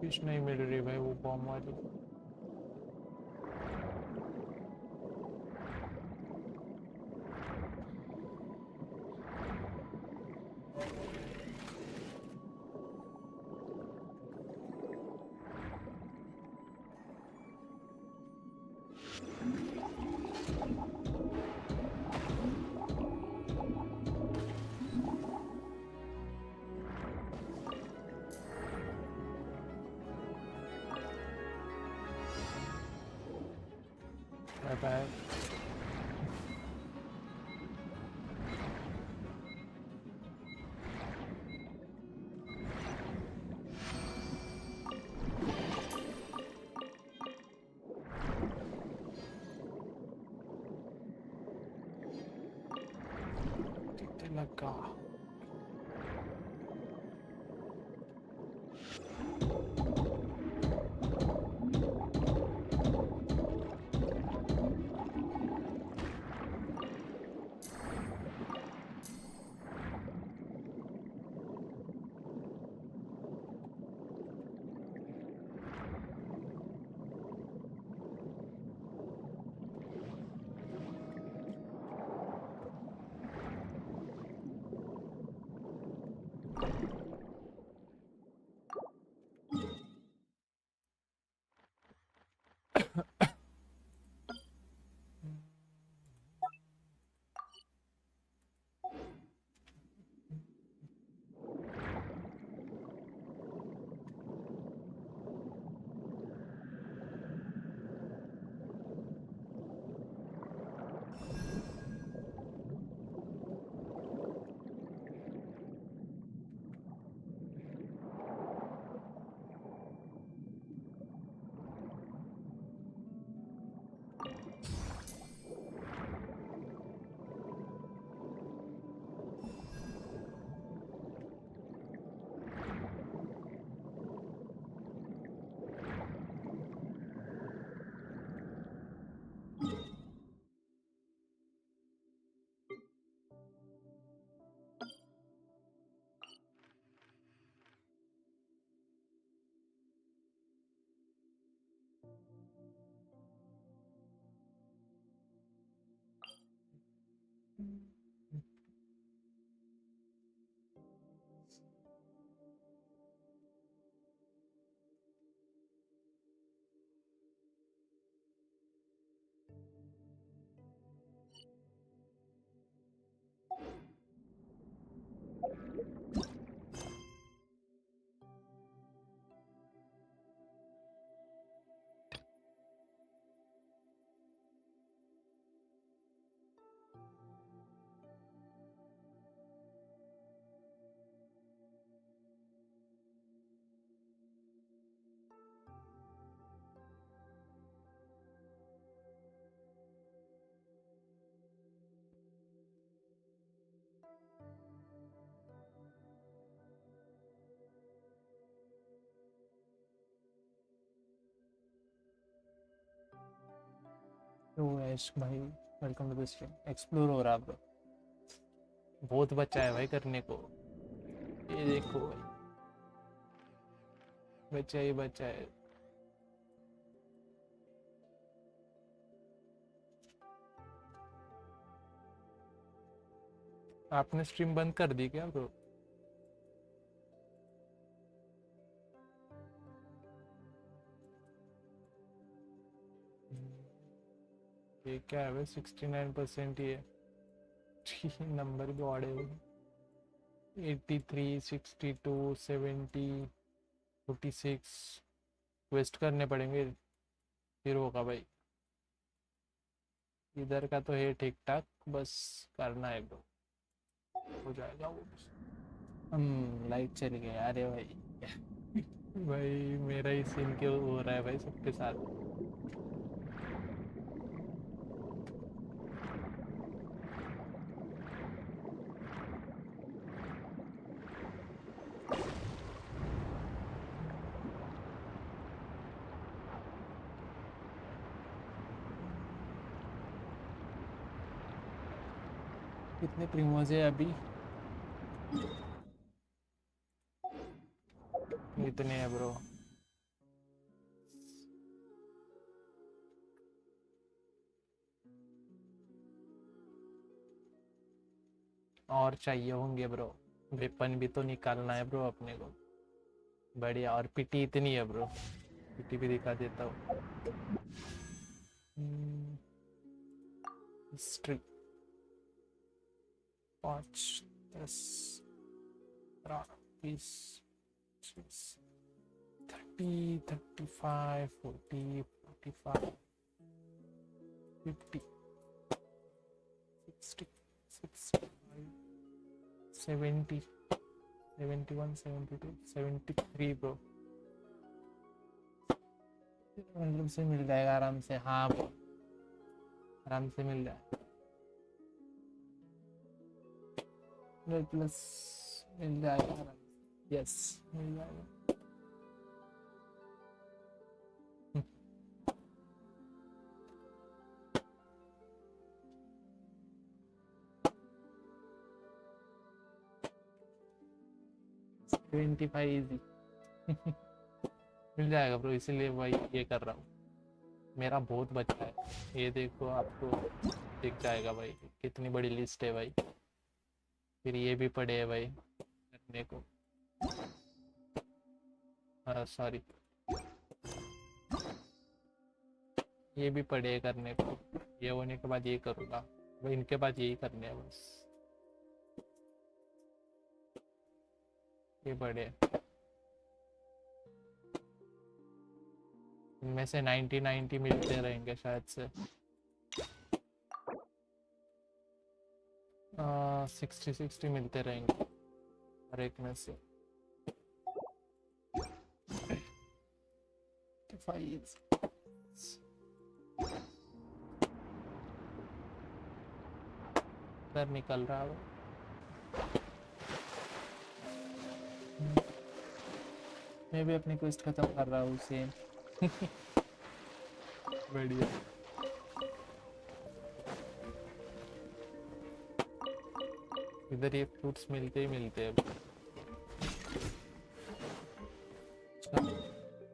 Fish नहीं मिल रही भाई वो बॉम्ब वाली। बाय लगा। तो ऐश भाई welcome to the stream. Explore हो रहा ब्रो, बहुत बचा है भाई करने को। ये देखो भाई, बचा ही बचा है। आपने स्ट्रीम बंद कर दी क्या ब्रो? ये क्या है भाई, 69% ही है। नंबर भी ऑड है। 83, 62, 70, 46 वेस्ट करने पड़ेंगे फिर होगा भाई। इधर का तो है ठीक ठाक, बस करना है ब्रो, हो जाएगा वो। लाइट चली गई। अरे भाई भाई मेरा ही सीन क्यों हो रहा है भाई सबके साथ। कितने प्रीमोज है अभी? इतने है ब्रो। और चाहिए होंगे ब्रो, वेपन भी तो निकालना है ब्रो अपने को। बढ़िया, और पिटी इतनी है ब्रो, पिटी भी दिखा देता हूँ। History 5 10 20 30 35 40 45 50 60 65 70 71 72 73 bro. मतलब से मिल जाएगा आराम से। हाँ ब्रो, आराम से मिल जाए। प्लस मिल जाएगा आराम से। यस, मिल जाएगा। 25 इजी मिल जाएगा ब्रो, इसीलिए भाई ये कर रहा हूँ। मेरा बहुत बचा है, ये देखो आपको दिख जाएगा भाई कितनी बड़ी लिस्ट है भाई। फिर ये भी पड़े है भाई करने को। सॉरी, ये भी पड़े है करने को। ये होने के बाद ये करूँगा भाई, इनके बाद यही करने हैं बस। ये बड़े इनमें से 90 मिलते रहेंगे शायद से। 60 मिलते रहेंगे हर एक में से। सर निकल रहा है। मैं भी अपनी क्वेस्ट खत्म कर रहा हूँ सेम। बढ़िया। इधर ये फ्रूट्स मिलते ही मिलते हैं।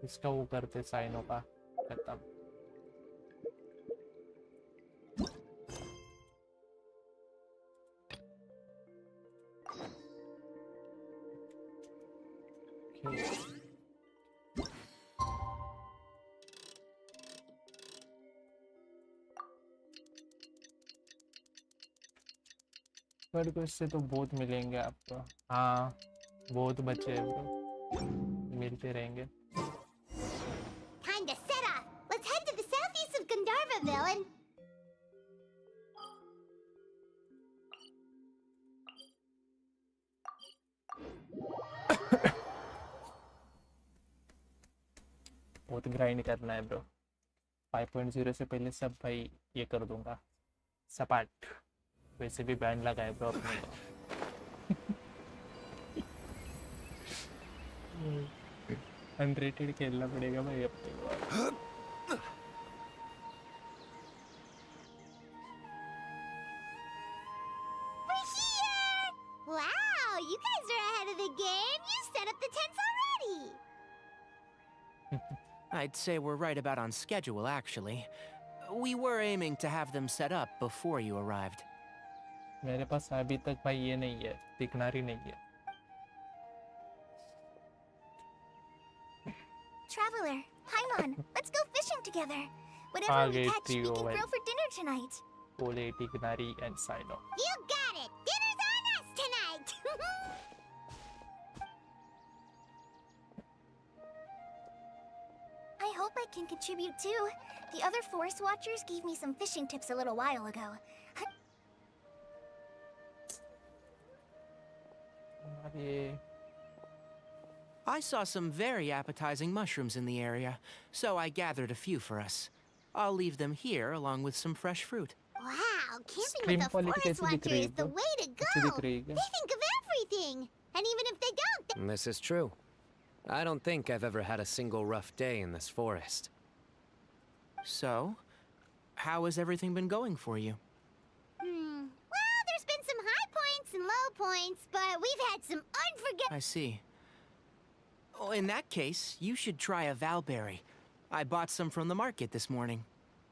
इसका वो करते साइनों का खत्म। पर को इससे तो बहुत मिलेंगे आपको। हाँ बहुत बचे हैं तो मिलते रहेंगे। Time to set off. Let's head to the southeast of Gandharvaville and... बहुत ग्राइंड करना है ब्रो। 5.0 से पहले सब भाई ये कर दूंगा सपाट। वैसे भी बैंड लगा है ब्रो अपने को। अनरेटेड खेलना पड़ेगा भाई अपने को। We're here! Wow, you guys are ahead of the game. You set up the tents already. I'd say we're right about on schedule, actually. We were aiming to have them set up before you arrived. मेरे पास अभी तक भाई ये नहीं है, दिखनारी नहीं है। Traveler, Paimon, let's go fishing together. Whatever we catch, we can grill for dinner tonight. Ole Tignari and Sino. You got it! Dinner's on us tonight! I hope I can contribute too. The other forest watchers gave me some fishing tips a little while ago. I saw some very appetizing mushrooms in the area, so I gathered a few for us. I'll leave them here along with some fresh fruit. Wow, camping with a forest watcher is the way to go! They think of everything! And even if they don't... This is true. I don't think I've ever had a single rough day in this forest. So, how has everything been going for you? Well, there's been some high points and low points, but we've had some unforgettable... I see. Oh, in that case, you should try a valberry. I bought some from the market this morning.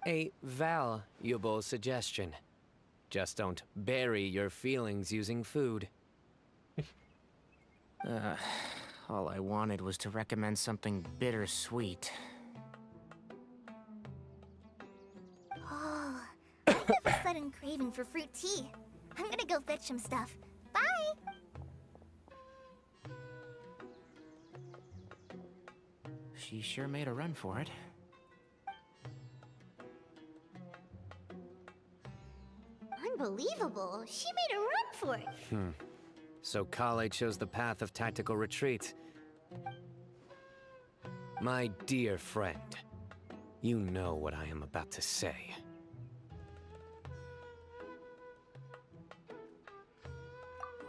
A valuable suggestion. Just don't bury your feelings using food. All I wanted was to recommend something bittersweet. Oh, I have a sudden craving for fruit tea. I'm gonna go fetch some stuff. Bye! She sure made a run for it. Unbelievable. She made a run for it. So Kale chose the path of tactical retreat. My dear friend, you know what I am about to say.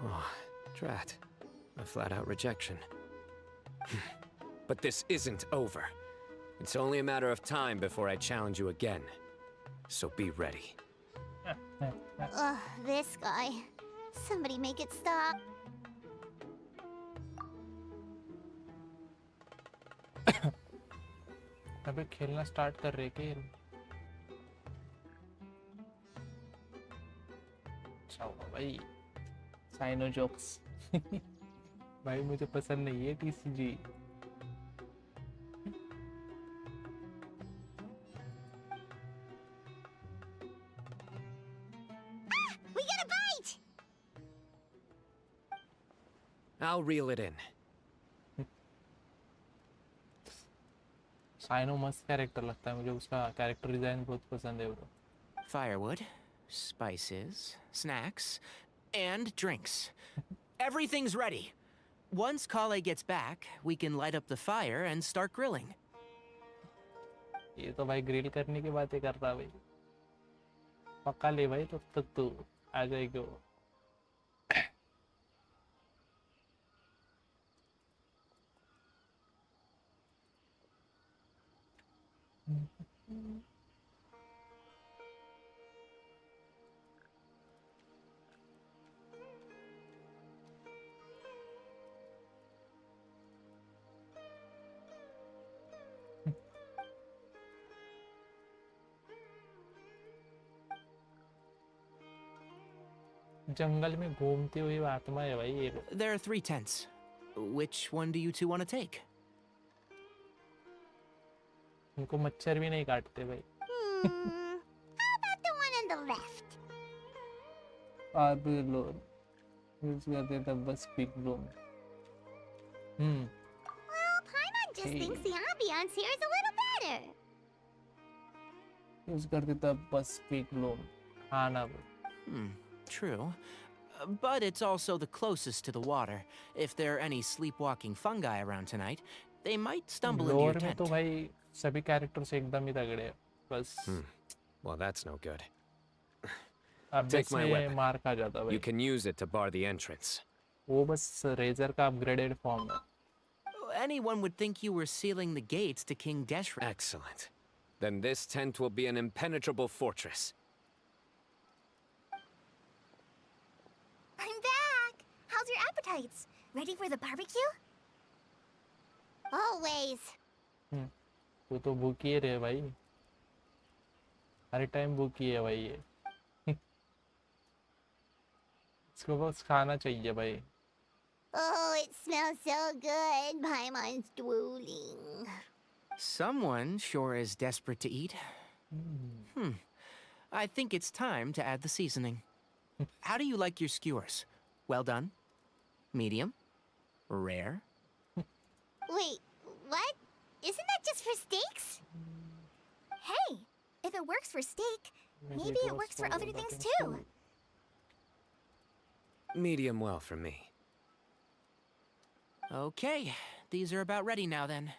Oh, drat. A flat-out rejection. But this isn't over. It's only a matter of time before I challenge you again. So be ready. Ugh, this guy. Somebody make it stop. अबे खेलना start कर रहे क्या ये लोग? अच्छा हुआ भाई साइनो जोक्स भाई मुझे पसंद नहीं है TCG We got a bite! I'll reel it in. Cyno मस्त कैरेक्टर लगता है मुझे उसका कैरेक्टर डिजाइन बहुत पसंद है bro Firewood, spices, snacks, and drinks. Everything's ready. Once Kale gets back, we can light up the fire and start grilling. ये तो भाई ग्रिल करने की बातें करता है भाई पक्का ले भाई तब तक तो आ जाएगी वो जंगल में घूमती हुई आत्मा है भाई ये There are 3 tents. Which one do you two want to take? उनको मच्छर भी नहीं काटते भाई How about the one on the left? आबे लोग यूज करते तब बस pick room Well, Paimon just Hey. thinks the ambiance here is a little better. Use करते तब बस पिक रूम हाँ ना भाई True. But it's also the closest to the water. If there are any sleepwalking fungi around tonight, they might stumble into your लोर में tent. तो भाई सभी कैरेक्टर्स एकदम ही तगड़े हैं बस Well, that's no good. अब Take my में weapon. मार खा जाता भाई You can use it to bar the entrance. वो बस रेजर का अपग्रेडेड फॉर्म है Anyone would think you were sealing the gates to King Deshret. Excellent. Then this tent will be an impenetrable fortress. I'm back! How's your appetites? Ready for the barbecue? Always. वो तो भूखी रहे भाई हर time भूखी है भाई ये इसको बस खाना चाहिए भाई Oh, it smells so good. Paimon's drooling. Someone sure is desperate to eat. I think it's time to add the seasoning. How do you like your skewers? Well done? Medium? Rare? Wait, what? Isn't that just for steaks? Hey, if it works for steak, maybe it works for other things too. Medium well for me. Okay, these are about ready now then.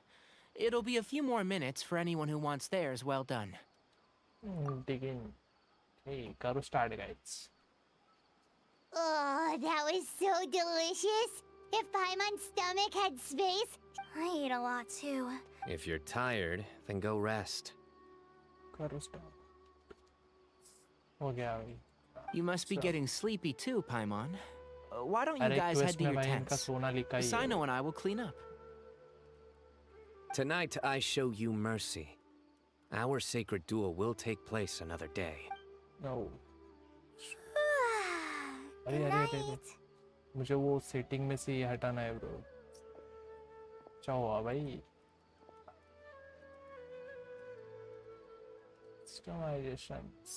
It'll be a few more minutes for anyone who wants theirs well done. dig in hey करो start guys Oh, that was so delicious. If Paimon's stomach had space, I ate a lot too. If you're tired, then go rest. करो start हो गया भाई You must be So- getting sleepy too, Paimon. Why don't you अरे guys head quest to में your भाई इनका tents? सोना लिखा ही है Sino and I will clean up. Tonight I show you mercy. Our sacred duel will take place another day. no अरे Good अरे अरे अरे night. मुझे वो सेटिंग में से ये हटाना है ब्रो क्या हुआ भाई कस्टमाइजेशंस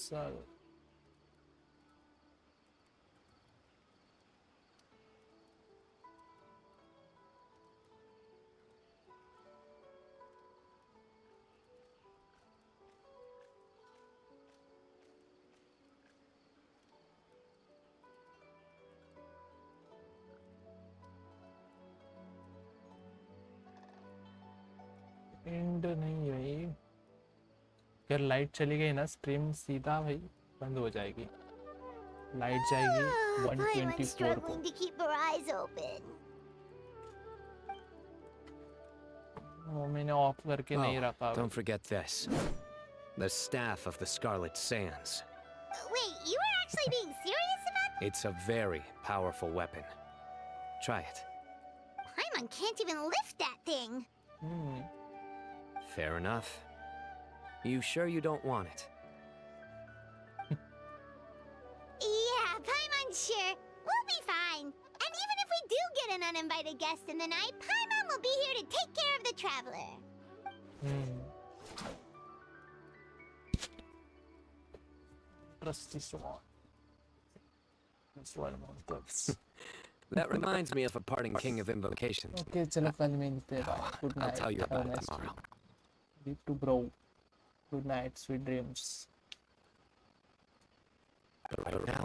सर एंड नहीं भाई अगर लाइट चली गई ना स्ट्रीम सीधा भाई बंद हो जाएगी लाइट जाएगी Paimon's 124 को struggling to keep her eyes open. वो मैंने ऑफ करके नहीं रखा Oh, don't forget this. The staff of the Scarlet Sands. Wait, you were actually being serious about that? It's a very powerful weapon. Try it. Paimon can't even lift that thing. Fair enough. You sure you don't want it? Yeah, Paimon's sure. We'll be fine. And even if we do get an uninvited guest in the night, Paimon will be here to take care of the traveler. Trusty swan this one more clips That reminds me of a parting king of invocations. Okay चलो कल मिलते हैं good I'll tell you about it night tomorrow. डीप टू bro good night sweet dreams But right now,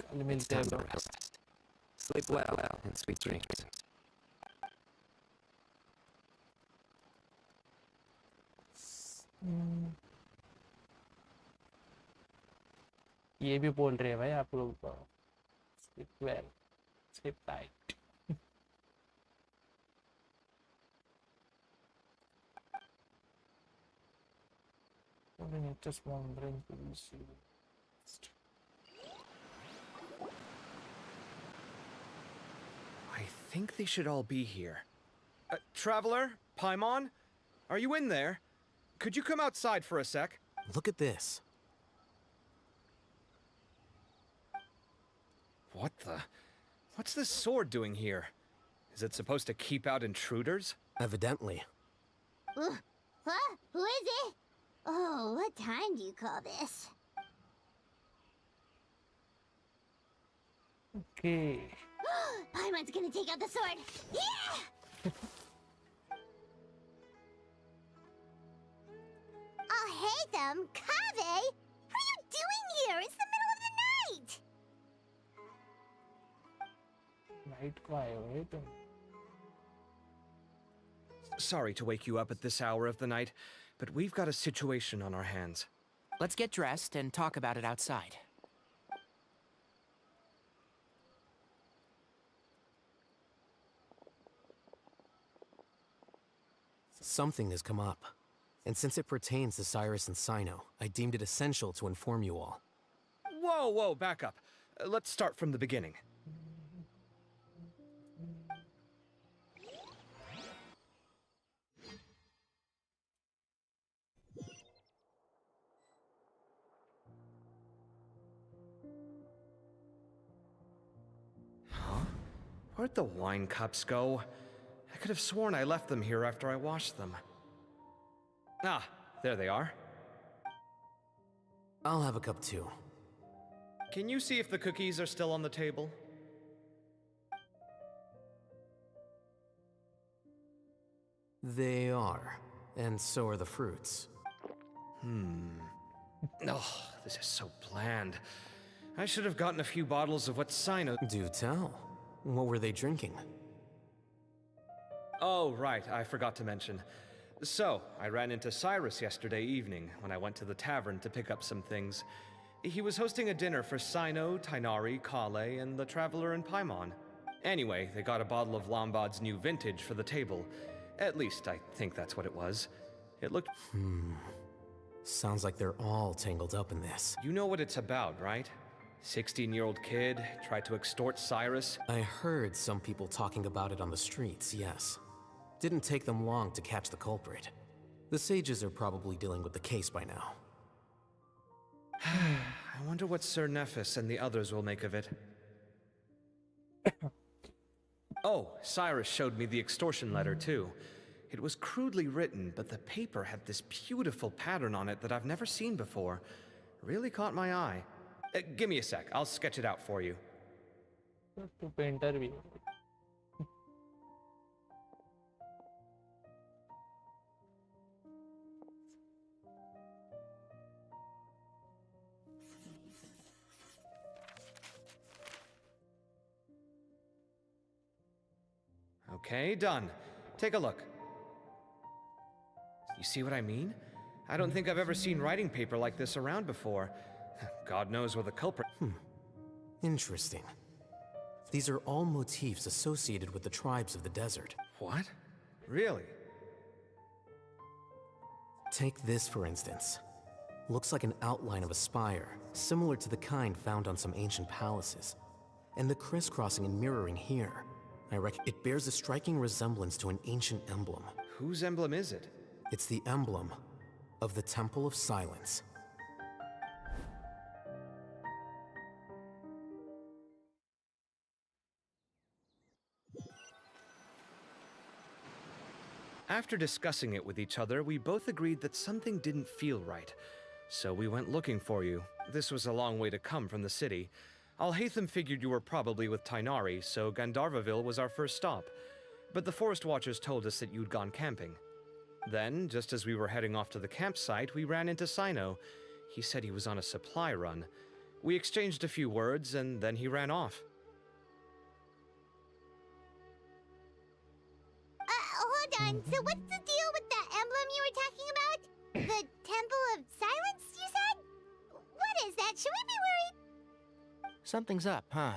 कल it's मिलते हैं time to bro rest. Sleep well and sweet dreams. ये भी बोल रहे हैं भाई आप लोग को sleep well sleep tight just wondering please I think they should all be here. Traveler? Paimon? Are you in there? Could you come outside for a sec? Look at this. What the? What's this sword doing here? Is it supposed to keep out intruders? Evidently. Huh? Who is it? Oh, what time do you call this? okay Paimon's gonna take out the sword. Yeah! Oh, hey them, Kave! What are you doing here? It's the middle of the night! Night को आए हो तुम Sorry to wake you up at this hour of the night, but we've got a situation on our hands. Let's get dressed and talk about it outside. Something has come up. And since it pertains to Cyrus and Sino, I deemed it essential to inform you all. Whoa, back up. Let's start from the beginning. Huh? Where'd the wine cups go? I could have sworn I left them here after I washed them. Ah, there they are. I'll have a cup too. Can you see if the cookies are still on the table? They are. And so are the fruits. Oh, this is so bland. I should have gotten a few bottles of what Sino... Do tell. What were they drinking? Oh, right, I forgot to mention. So, I ran into Cyrus yesterday evening when I went to the tavern to pick up some things. He was hosting a dinner for Sino, Tainari, Kale, and the Traveler and Paimon. Anyway, they got a bottle of Lombard's new vintage for the table. At least, I think that's what it was. It looked... Sounds like they're all tangled up in this. You know what it's about, right? 16-year-old kid tried to extort Cyrus. I heard some people talking about it on the streets, yes. Didn't take them long to catch the culprit. The sages are probably dealing with the case by now. I wonder what Sir Nephis and the others will make of it. Oh, Cyrus showed me the extortion letter, too. It was crudely written, but the paper had this beautiful pattern on it that I've never seen before. Really caught my eye. Give me a sec, I'll sketch it out for you. To painter भी Okay, done. Take a look. You see what I mean? I don't think I've ever seen writing paper like this around before. God knows where the culprit... Interesting. These are all motifs associated with the tribes of the desert. What? Really? Take this, for instance. Looks like an outline of a spire, similar to the kind found on some ancient palaces. And the crisscrossing and mirroring here, I reckon it bears a striking resemblance to an ancient emblem. Whose emblem is it? It's the emblem of the Temple of Silence. After discussing it with each other, we both agreed that something didn't feel right. So we went looking for you. This was a long way to come from the city. Alhaitham figured you were probably with Tainari, so Gandharvaville was our first stop. But the Forest Watchers told us that you'd gone camping. Then, just as we were heading off to the campsite, we ran into Sino. He said he was on a supply run. We exchanged a few words, and then he ran off. Hold on. So what's the deal with that emblem you were talking about? The Temple of Silence, you said? What is that? Should we be worried? Something's up, huh?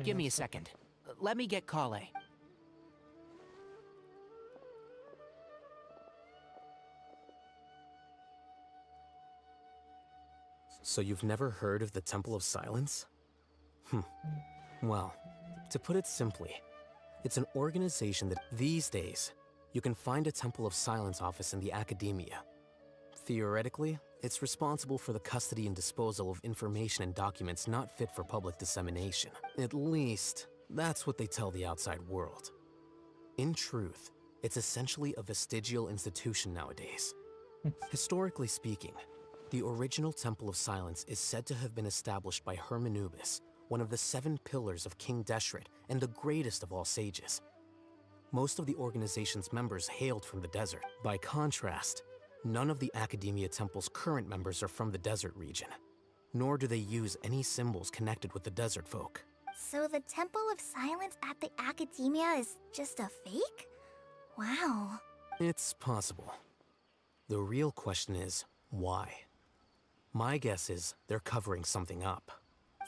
Give me a second. Let me get Kale. So you've never heard of the Temple of Silence? Well, to put it simply, it's an organization that these days, you can find a Temple of Silence office in the academia. Theoretically, it's responsible for the custody and disposal of information and documents not fit for public dissemination. At least, that's what they tell the outside world. In truth, it's essentially a vestigial institution nowadays. Historically speaking, the original Temple of Silence is said to have been established by Hermanubis, one of the 7 pillars of King Deshret and the greatest of all sages. Most of the organization's members hailed from the desert. By contrast, none of the Academia Temple's current members are from the desert region, nor do they use any symbols connected with the desert folk. So the Temple of Silence at the Academia is just a fake? Wow. It's possible. The real question is, why? My guess is they're covering something up.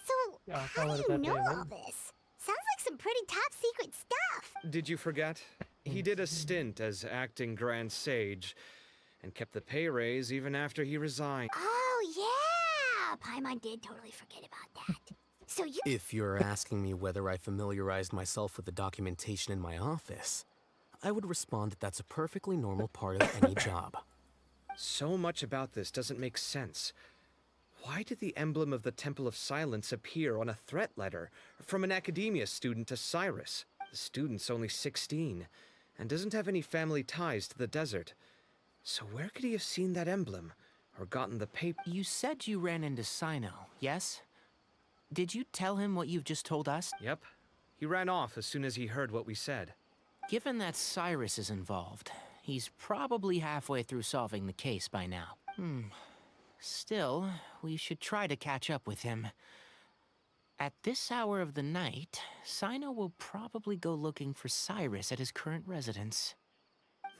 So, Yeah, how do you cover know that all level. this? Sounds like some pretty top secret stuff. Did you forget? He did a stint as acting Grand Sage, and kept the pay raise even after he resigned. Oh, yeah! Paimon did totally forget about that. So you... If you're asking me whether I familiarized myself with the documentation in my office, I would respond that that's a perfectly normal part of any job. So much about this doesn't make sense. Why did the emblem of the Temple of Silence appear on a threat letter from an academia student to Cyrus? The student's only 16, and doesn't have any family ties to the desert. So where could he have seen that emblem, or gotten the paper? You said you ran into Sino, yes? Did you tell him what you've just told us? Yep. He ran off as soon as he heard what we said. Given that Cyrus is involved, he's probably halfway through solving the case by now. Still, we should try to catch up with him. At this hour of the night, Sino will probably go looking for Cyrus at his current residence.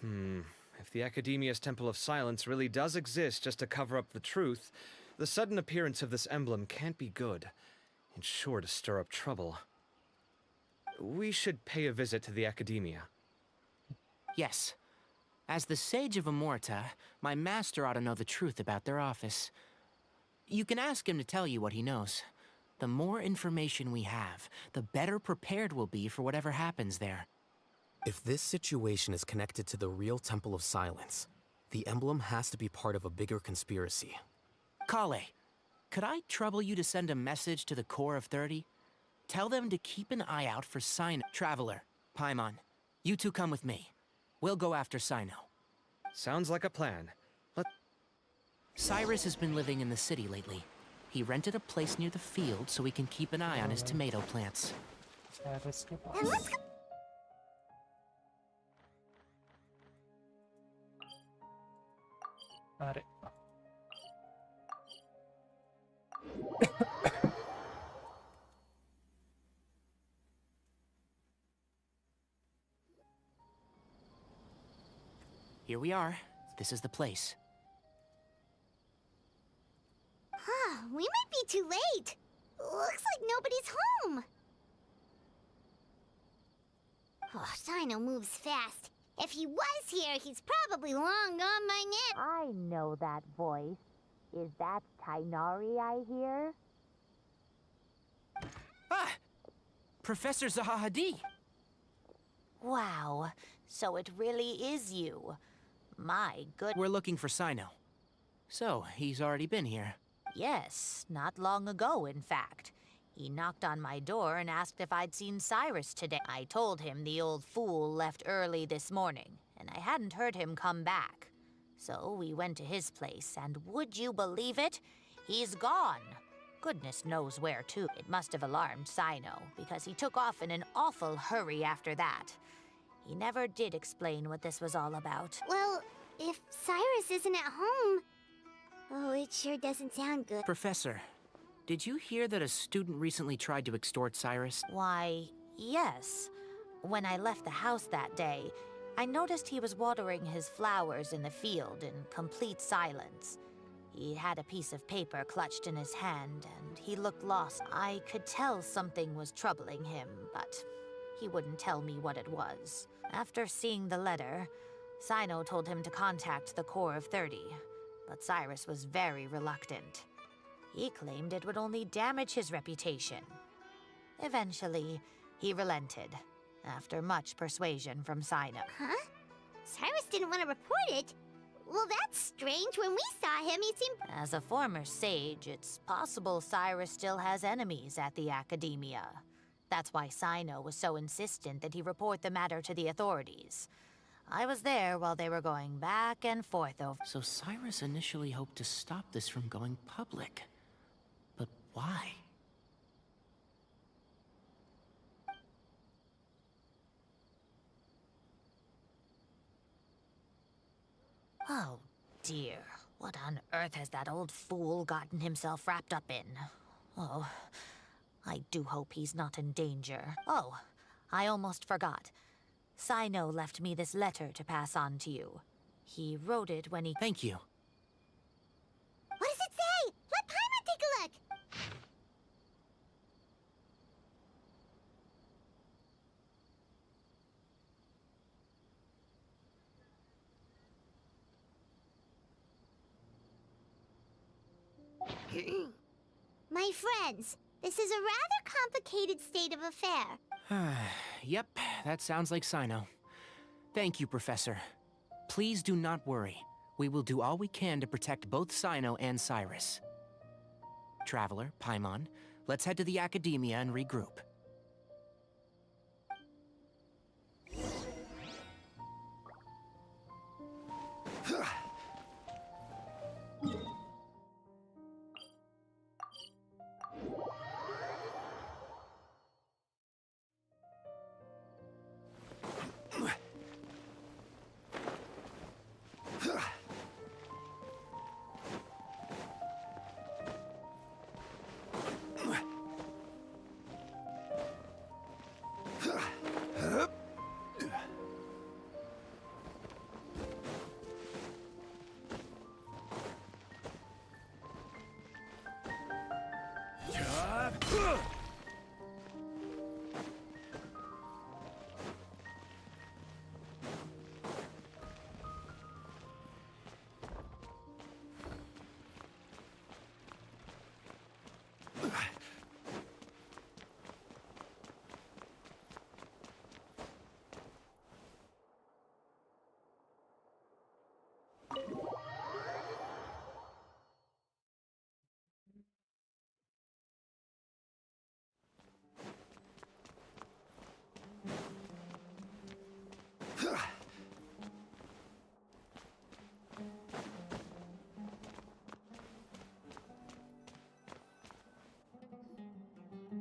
If the Academia's Temple of Silence really does exist just to cover up the truth, the sudden appearance of this emblem can't be good. It's sure to stir up trouble. We should pay a visit to the Academia. Yes. As the Sage of Amorta, my master ought to know the truth about their office. You can ask him to tell you what he knows. The more information we have, the better prepared we'll be for whatever happens there. If this situation is connected to the real Temple of Silence, the emblem has to be part of a bigger conspiracy. Kale, Could I trouble you to send a message to the core of 30? Tell them to keep an eye out for Sino. Traveler, Paimon, you two come with me. We'll go after Sino. Sounds like a plan. Cyrus has been living in the city lately. He rented a place near the field so he can keep an eye on his tomato plants. Cyrus के Then pass. let's go. अरे Here we are. This is the place. We might be too late. Looks like nobody's home. Oh, Sino moves fast. If he was here, he's probably long gone by now. I know that voice. Is that Tainari I hear? Ah! Professor Zahahadi! Wow, so it really is you. My good. We're looking for Sino. So, he's already been here. Yes, not long ago, in fact. He knocked on my door and asked if I'd seen Cyrus today. I told him the old fool left early this morning, and I hadn't heard him come back. So we went to his place, and would you believe it? He's gone. Goodness knows where to. It must have alarmed Sino, because he took off in an awful hurry after that. He never did explain what this was all about. Well, if Cyrus isn't at home... Oh, it sure doesn't sound good. Professor, did you hear that a student recently tried to extort Cyrus? Why, yes. When I left the house that day, I noticed he was watering his flowers in the field in complete silence. He had a piece of paper clutched in his hand, and he looked lost. I could tell something was troubling him, but he wouldn't tell me what it was. After seeing the letter, Sino told him to contact the Core of 30, but Cyrus was very reluctant. He claimed it would only damage his reputation. Eventually, he relented, after much persuasion from Sino. Huh? Cyrus didn't want to report it? Well, that's strange. When we saw him, he seemed... As a former sage, it's possible Cyrus still has enemies at the Academia. That's why Sino was so insistent that he report the matter to the authorities. I was there while they were going back and forth over... So Cyrus initially hoped to stop this from going public. But why? Oh, dear. What on earth has that old fool gotten himself wrapped up in? Oh, I do hope he's not in danger. Oh, I almost forgot. Sino left me this letter to pass on to you. He wrote it when he... Thank you. What does it say? Let Paimon take a look. My friends, this is a rather complicated state of affair. Yep, that sounds like Sino. Thank you, Professor. Please do not worry. We will do all we can to protect both Sino and Cyrus. Traveler, Paimon, let's head to the Academia and regroup.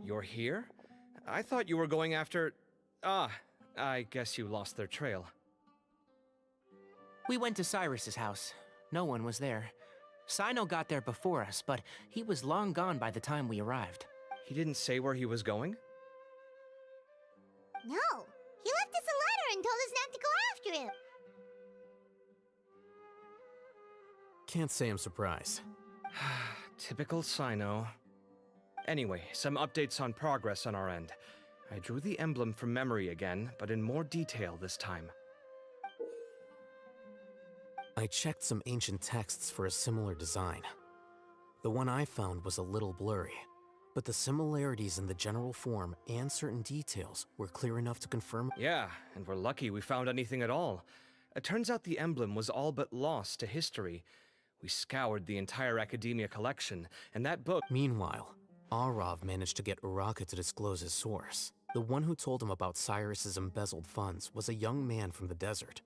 You're here? I thought you were going after... Ah, I guess you lost their trail. We went to Cyrus's house. No one was there. Sino got there before us, but he was long gone by the time we arrived. He didn't say where he was going? No, he left us a letter and told us not to go after him. Can't say I'm surprised. Typical Sino. Anyway, some updates on progress on our end. I drew the emblem from memory again, but in more detail this time. I checked some ancient texts for a similar design. The one I found was a little blurry, but the similarities in the general form and certain details were clear enough to confirm. Yeah, and we're lucky we found anything at all. It turns out the emblem was all but lost to history. We scoured the entire Academia collection, and that book... Meanwhile, Arav managed to get Uraka to disclose his source. The one who told him about Cyrus's embezzled funds was a young man from the desert.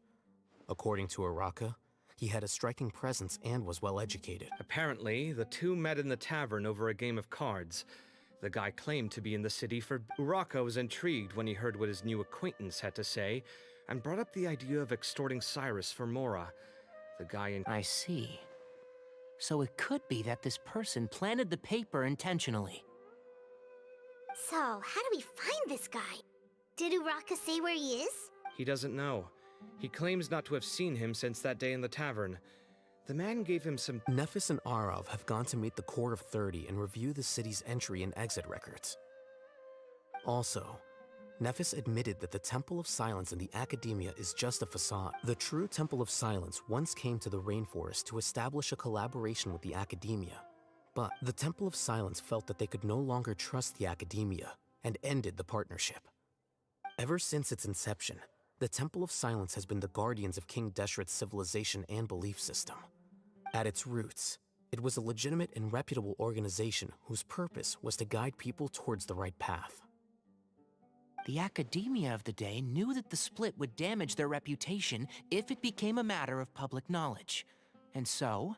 According to Uraka, he had a striking presence and was well educated. Apparently, the two met in the tavern over a game of cards. The guy claimed to be in the city for... Uraka was intrigued when he heard what his new acquaintance had to say, and brought up the idea of extorting Cyrus for Mora. The guy in... I see. So it could be that this person planted the paper intentionally. So, how do we find this guy? Did Uraka say where he is? He doesn't know. He claims not to have seen him since that day in the tavern. The man gave him some... Nephis and Arav have gone to meet the Core of 30 and review the city's entry and exit records. Also, Nephis admitted that the Temple of Silence in the Academia is just a facade. The true Temple of Silence once came to the rainforest to establish a collaboration with the Academia. But the Temple of Silence felt that they could no longer trust the Academia and ended the partnership. Ever since its inception, the Temple of Silence has been the guardians of King Deshret's civilization and belief system. At its roots, it was a legitimate and reputable organization whose purpose was to guide people towards the right path. The Academia of the day knew that the split would damage their reputation if it became a matter of public knowledge. And so,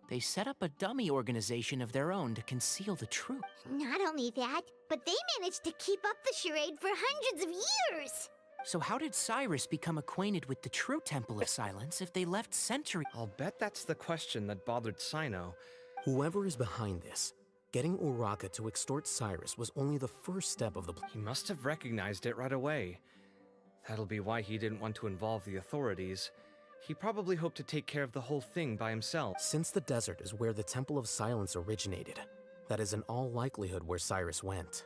they set up a dummy organization of their own to conceal the truth. Not only that, but they managed to keep up the charade for hundreds of years! So how did Cyrus become acquainted with the true Temple of Silence if they left centuries? I'll bet that's the question that bothered Sino. Whoever is behind this, getting Uraka to extort Cyrus was only the first step of the plan. He must have recognized it right away. That'll be why he didn't want to involve the authorities. He probably hoped to take care of the whole thing by himself. Since the desert is where the Temple of Silence originated, that is in all likelihood where Cyrus went.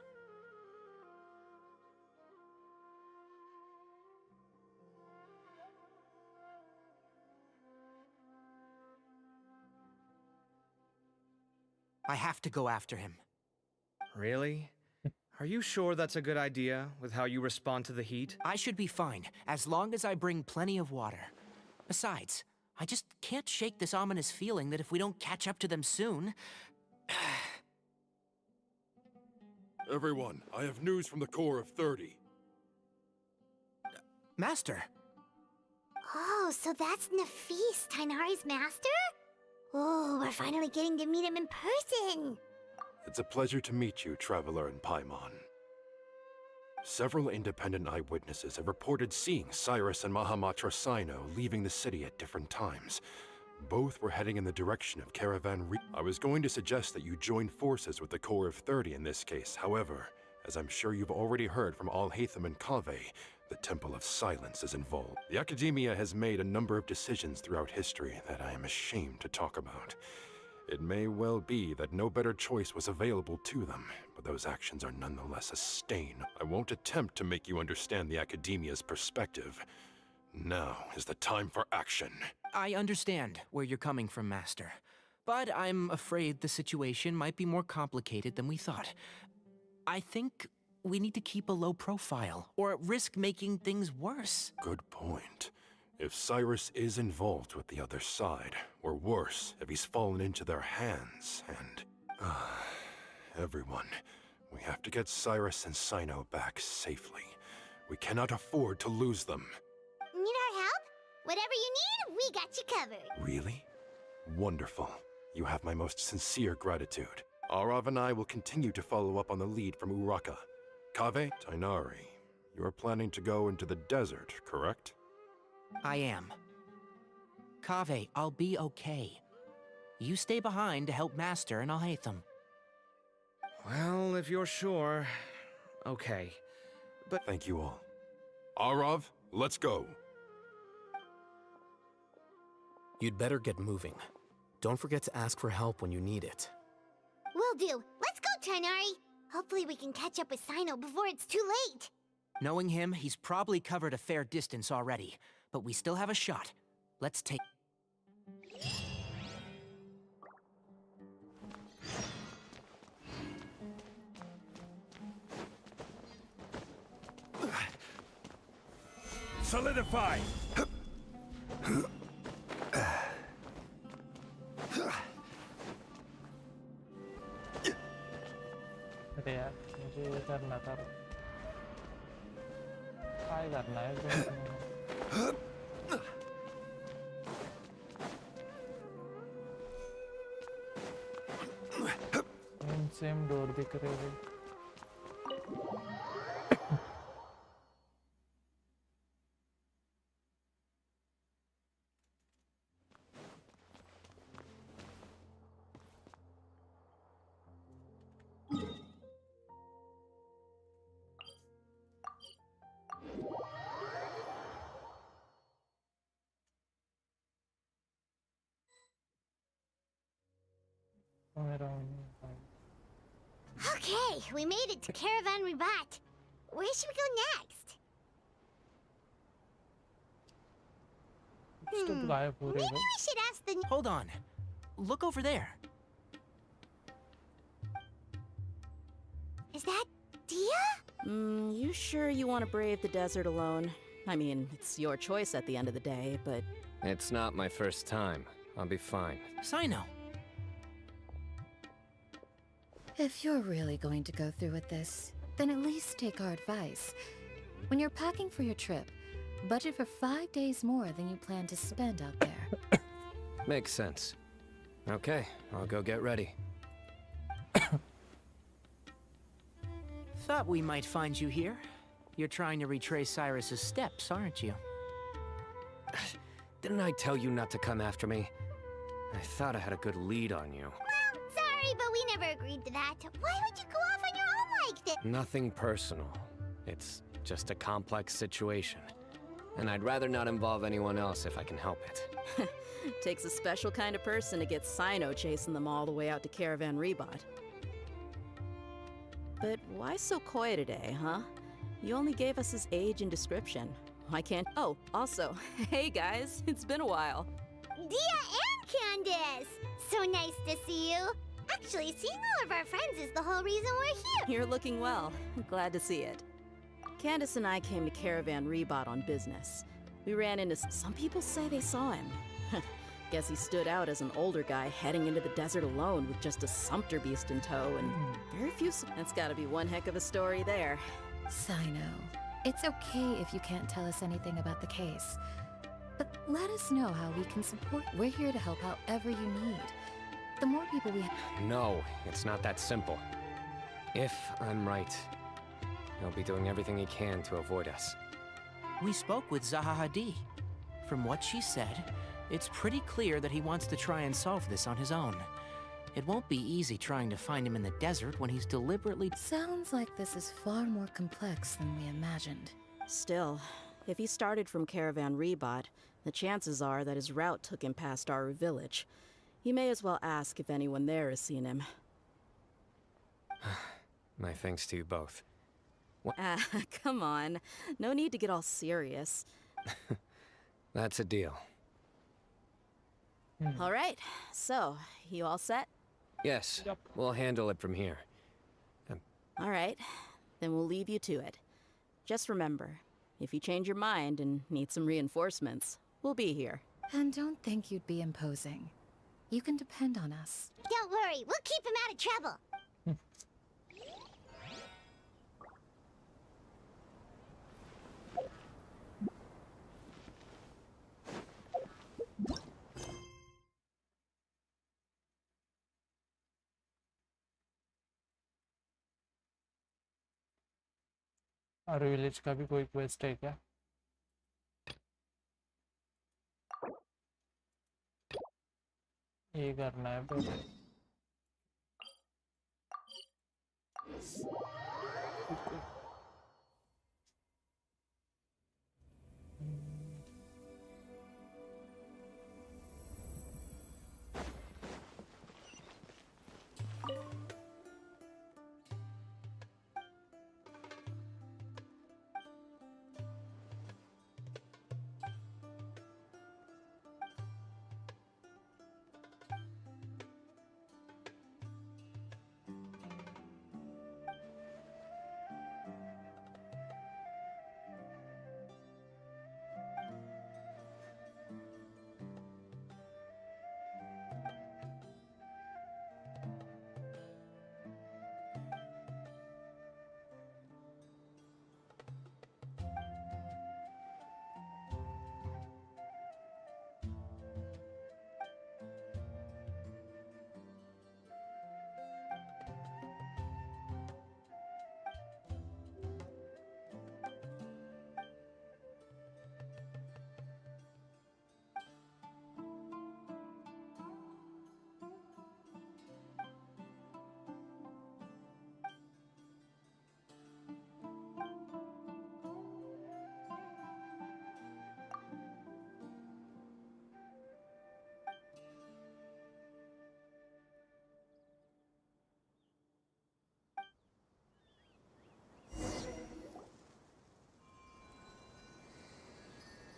I have to go after him. Really? Are you sure that's a good idea, with how you respond to the heat? I should be fine, as long as I bring plenty of water. Besides, I just can't shake this ominous feeling that if we don't catch up to them soon... Everyone, I have news from the Core of 30. Master! Oh, so that's Nafis, Tainari's master? Oh, we're finally getting to meet him in person! It's a pleasure to meet you, Traveler in Paimon. Several independent eyewitnesses have reported seeing Cyrus and Mahamatra Sino leaving the city at different times. Both were heading in the direction of Caravan Re- I was going to suggest that you join forces with the Core of 30 in this case. However, as I'm sure you've already heard from Al-Haytham and Kaveh, the Temple of Silence is involved. The Academia has made a number of decisions throughout history that I am ashamed to talk about. It may well be that no better choice was available to them, but those actions are nonetheless a stain. I won't attempt to make you understand the Academia's perspective. Now is the time for action. I understand where you're coming from, Master. But I'm afraid the situation might be more complicated than we thought. I think we need to keep a low profile, or risk making things worse. Good point. If Cyrus is involved with the other side, or worse, if he's fallen into their hands, and... everyone, we have to get Cyrus and Sino back safely. We cannot afford to lose them. Need our help? Whatever you need, we got you covered. Really? Wonderful. You have my most sincere gratitude. Arav and I will continue to follow up on the lead from Uraka. Kaveh, Tainari, you are planning to go into the desert, correct? I am. Kaveh, I'll be okay. You stay behind to help Master and I'll hate them. Well, if you're sure. Okay. But Thank you all. Arav, let's go. You'd better get moving. Don't forget to ask for help when you need it. Will do. Let's go, Tainari. Hopefully we can catch up with Sino before it's too late. Knowing him, he's probably covered a fair distance already, but we still have a shot. Let's take... Solidify! अरे यार मुझे ये करना था काय करना है same door दिख रहे हैं Okay, we made it to Caravan Ribat. Where should we go next? Maybe we should ask the... Hold on. Look over there. Is that Dia? You sure you want to brave the desert alone? I mean, it's your choice at the end of the day, but... It's not my first time. I'll be fine. Sino. If you're really going to go through with this, then at least take our advice. When you're packing for your trip, budget for 5 days more than you plan to spend out there. Makes sense. Okay, I'll go get ready. Thought we might find you here. You're trying to retrace Cyrus's steps, aren't you? Didn't I tell you not to come after me? I thought I had a good lead on you. Sorry, but we never agreed to that. Why would you go off on your own like this? Nothing personal. It's just a complex situation. And I'd rather not involve anyone else if I can help it. Takes a special kind of person to get Sino chasing them all the way out to Caravan Rebot. But why so coy today, huh? You only gave us his age and description. Why can't... Oh, also, hey guys, it's been a while. Dia and Candace! So nice to see you. Actually, seeing all of our friends is the whole reason we're here. You're looking well. Glad to see it. Candace and I came to Caravan Rebot on business. We ran into... Some people say they saw him. Guess he stood out as an older guy heading into the desert alone with just a sumpter beast in tow and very few... That's gotta be one heck of a story there. Sino, it's okay if you can't tell us anything about the case. But let us know how we can support. We're here to help however you need. The more people we have... No, it's not that simple. If I'm right, he'll be doing everything he can to avoid us. We spoke with Zaha Hadid. From what she said, it's pretty clear that he wants to try and solve this on his own. It won't be easy trying to find him in the desert when he's deliberately... Sounds like this is far more complex than we imagined. Still, if he started from Caravan Rebot, the chances are that his route took him past our village. You may as well ask if anyone there has seen him. My thanks to you both. Come on. No need to get all serious. That's a deal. All right, so, you all set? Yes, Yep. we'll handle it from here. All right, then we'll leave you to it. Just remember, if you change your mind and need some reinforcements, we'll be here. And don't think you'd be imposing. You can depend on us. Don't worry, we'll keep him out of trouble. और village का भी कोई quest है क्या? ये करना है पहले।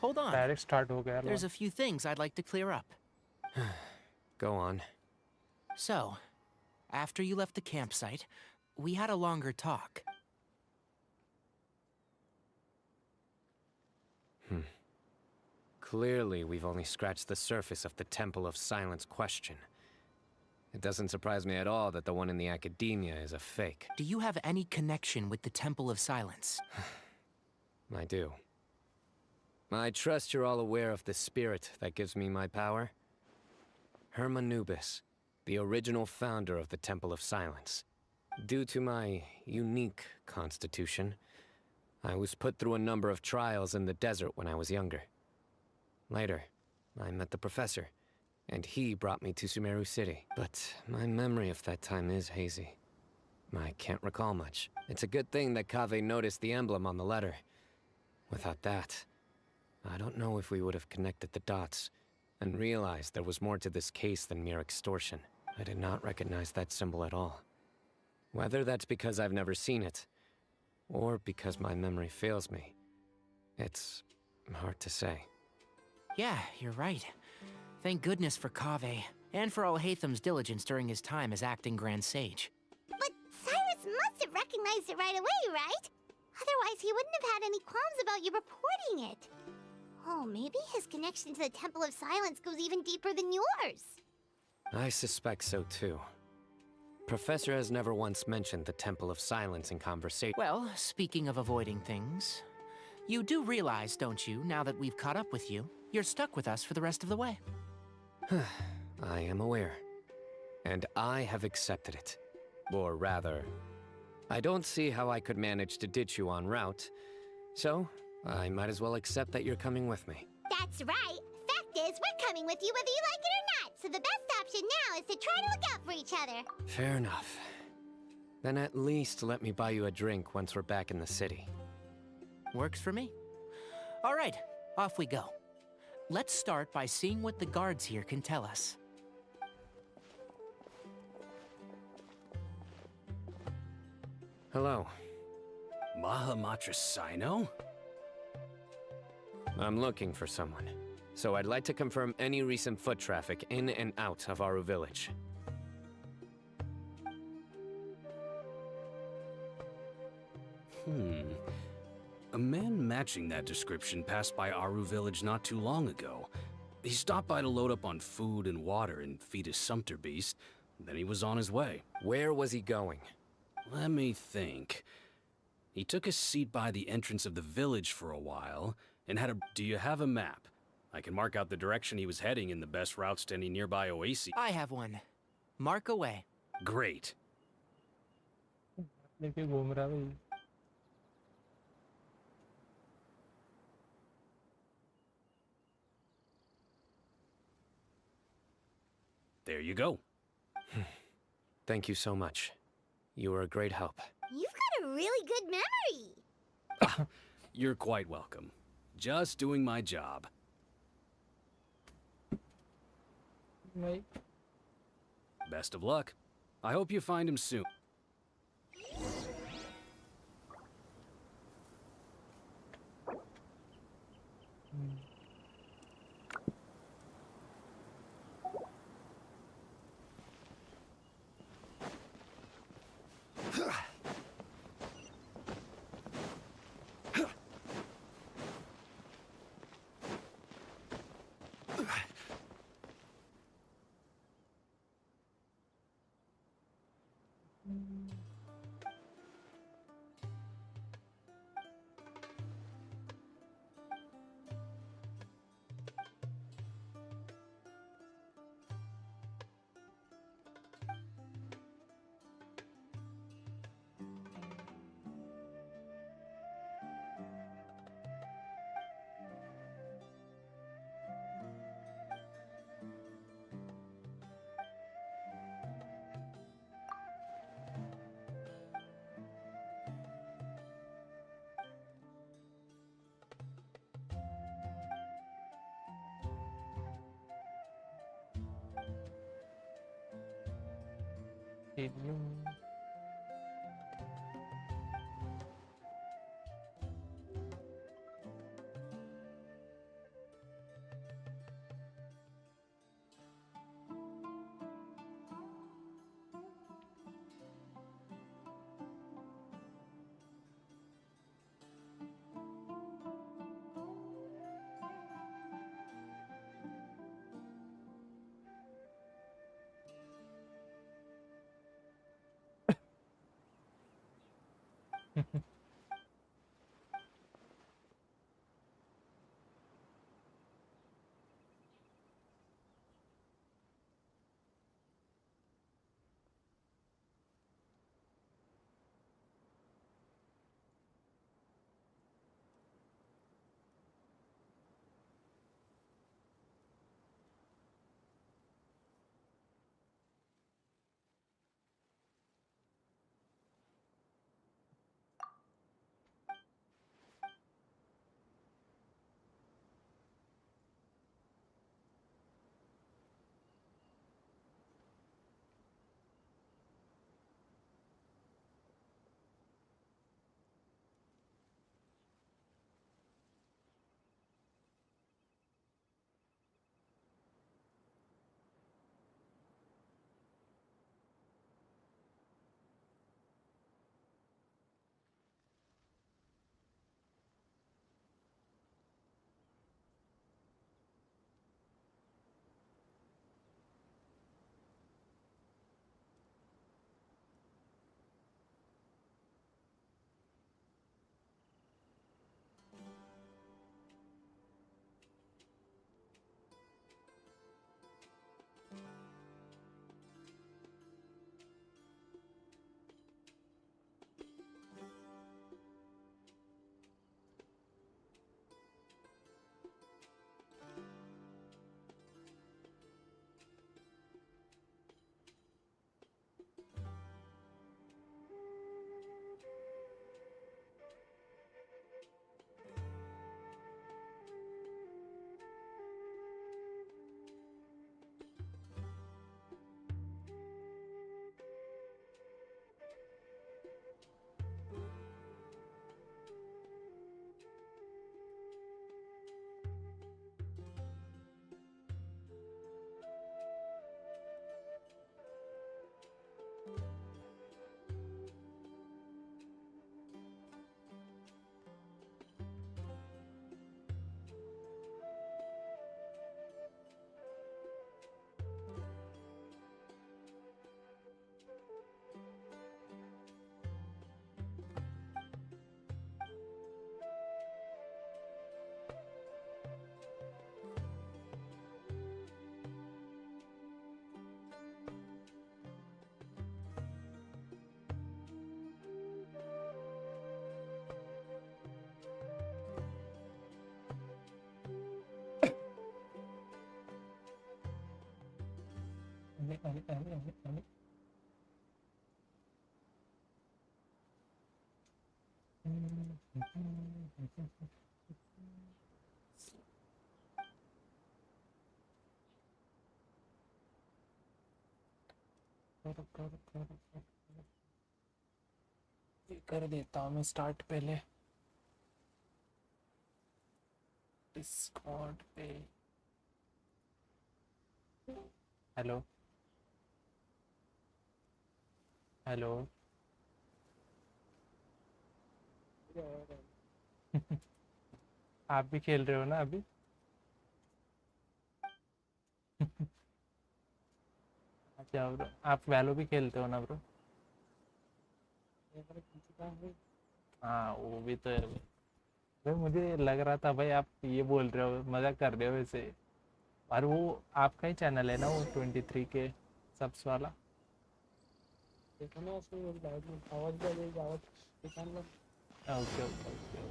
Hold on. डायरेक्ट स्टार्ट हो गया। There's a few things I'd like to clear up. Go on. So, after you left the campsite, we had a longer talk. Clearly, we've only scratched the surface of the Temple of Silence question. It doesn't surprise me at all that the one in the academia is a fake. Do you have any connection with the Temple of Silence? I do. I trust you're all aware of the spirit that gives me my power. Hermanubis, the original founder of the Temple of Silence. Due to my unique constitution, I was put through a number of trials in the desert when I was younger. Later, I met the professor, and he brought me to Sumeru City. But my memory of that time is hazy. I can't recall much. It's a good thing that Kaveh noticed the emblem on the letter. Without that, I don't know if we would have connected the dots and realized there was more to this case than mere extortion. I did not recognize that symbol at all. Whether that's because I've never seen it, or because my memory fails me, it's hard to say. Yeah, you're right. Thank goodness for Kaveh, and for Al-Haytham's diligence during his time as acting Grand Sage. But Cyrus must have recognized it right away, right? Otherwise, he wouldn't have had any qualms about you reporting it. Oh, maybe his connection to the Temple of Silence goes even deeper than yours. I suspect so too. Professor has never once mentioned the Temple of Silence in conversation. Well, speaking of avoiding things, you do realize, don't you, now that we've caught up with you, you're stuck with us for the rest of the way. I am aware. And I have accepted it. Or rather, I don't see how I could manage to ditch you en route. So, I might as well accept that you're coming with me. That's right. Fact is, we're coming with you whether you like it or not. So the best option now is to try to look out for each other. Fair enough. Then at least let me buy you a drink once we're back in the city. Works for me. All right, off we go. Let's start by seeing what the guards here can tell us. Hello. Mahamatrasino? I'm looking for someone. So I'd like to confirm any recent foot traffic in and out of Aru Village. A man matching that description passed by Aru Village not too long ago. He stopped by to load up on food and water and feed his sumpter beast. Then he was on his way. Where was he going? Let me think. He took a seat by the entrance of the village for a while, and had a... Do you have a map? I can mark out the direction he was heading and the best routes to any nearby oases. I have one. Mark away. Great. लेके घूम रहा भाई। There you go. Thank you so much. You were a great help. You've got a really good memory. You're quite welcome. Just doing my job. Wait. Best of luck. I hope you find him soon. Helium. अरे कर देता हूँ मैं start पहले Discord पे। Hello hello आप भी खेल रहे हो ना अभी? अच्छा ब्रो, आप वैलो भी खेलते हो ना ब्रो? हाँ वो भी तो है भाई। भाई मुझे लग रहा था भाई आप ये बोल रहे हो, मजाक कर रहे हो वैसे। और वो आपका ही चैनल है ना वो 23 के सब्स वाला? Okay okay okay.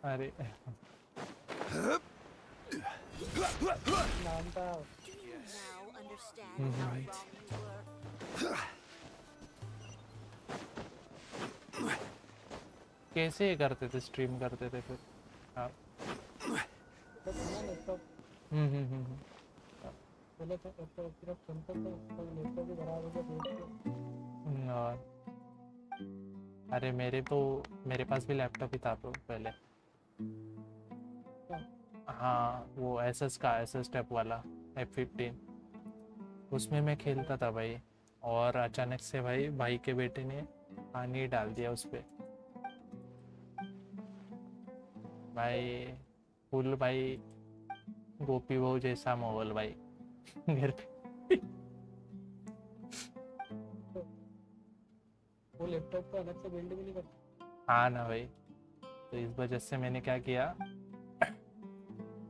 अरे कैसे ये करते थे, स्ट्रीम करते थे फिर आप? हम्म। और अरे मेरे पास भी लैपटॉप ही था पहले। हाँ वो एसएस का, एसएस स्टेप वाला F15, उसमें मैं खेलता था भाई। और अचानक से भाई के बेटे ने पानी डाल दिया उस पे भाई। फुल भाई गोपी बहू जैसा माहौल भाई घर पे। वो लैपटॉप को अलग से बिल्ड भी नहीं करता। हाँ ना भाई, तो इस वजह से मैंने क्या किया,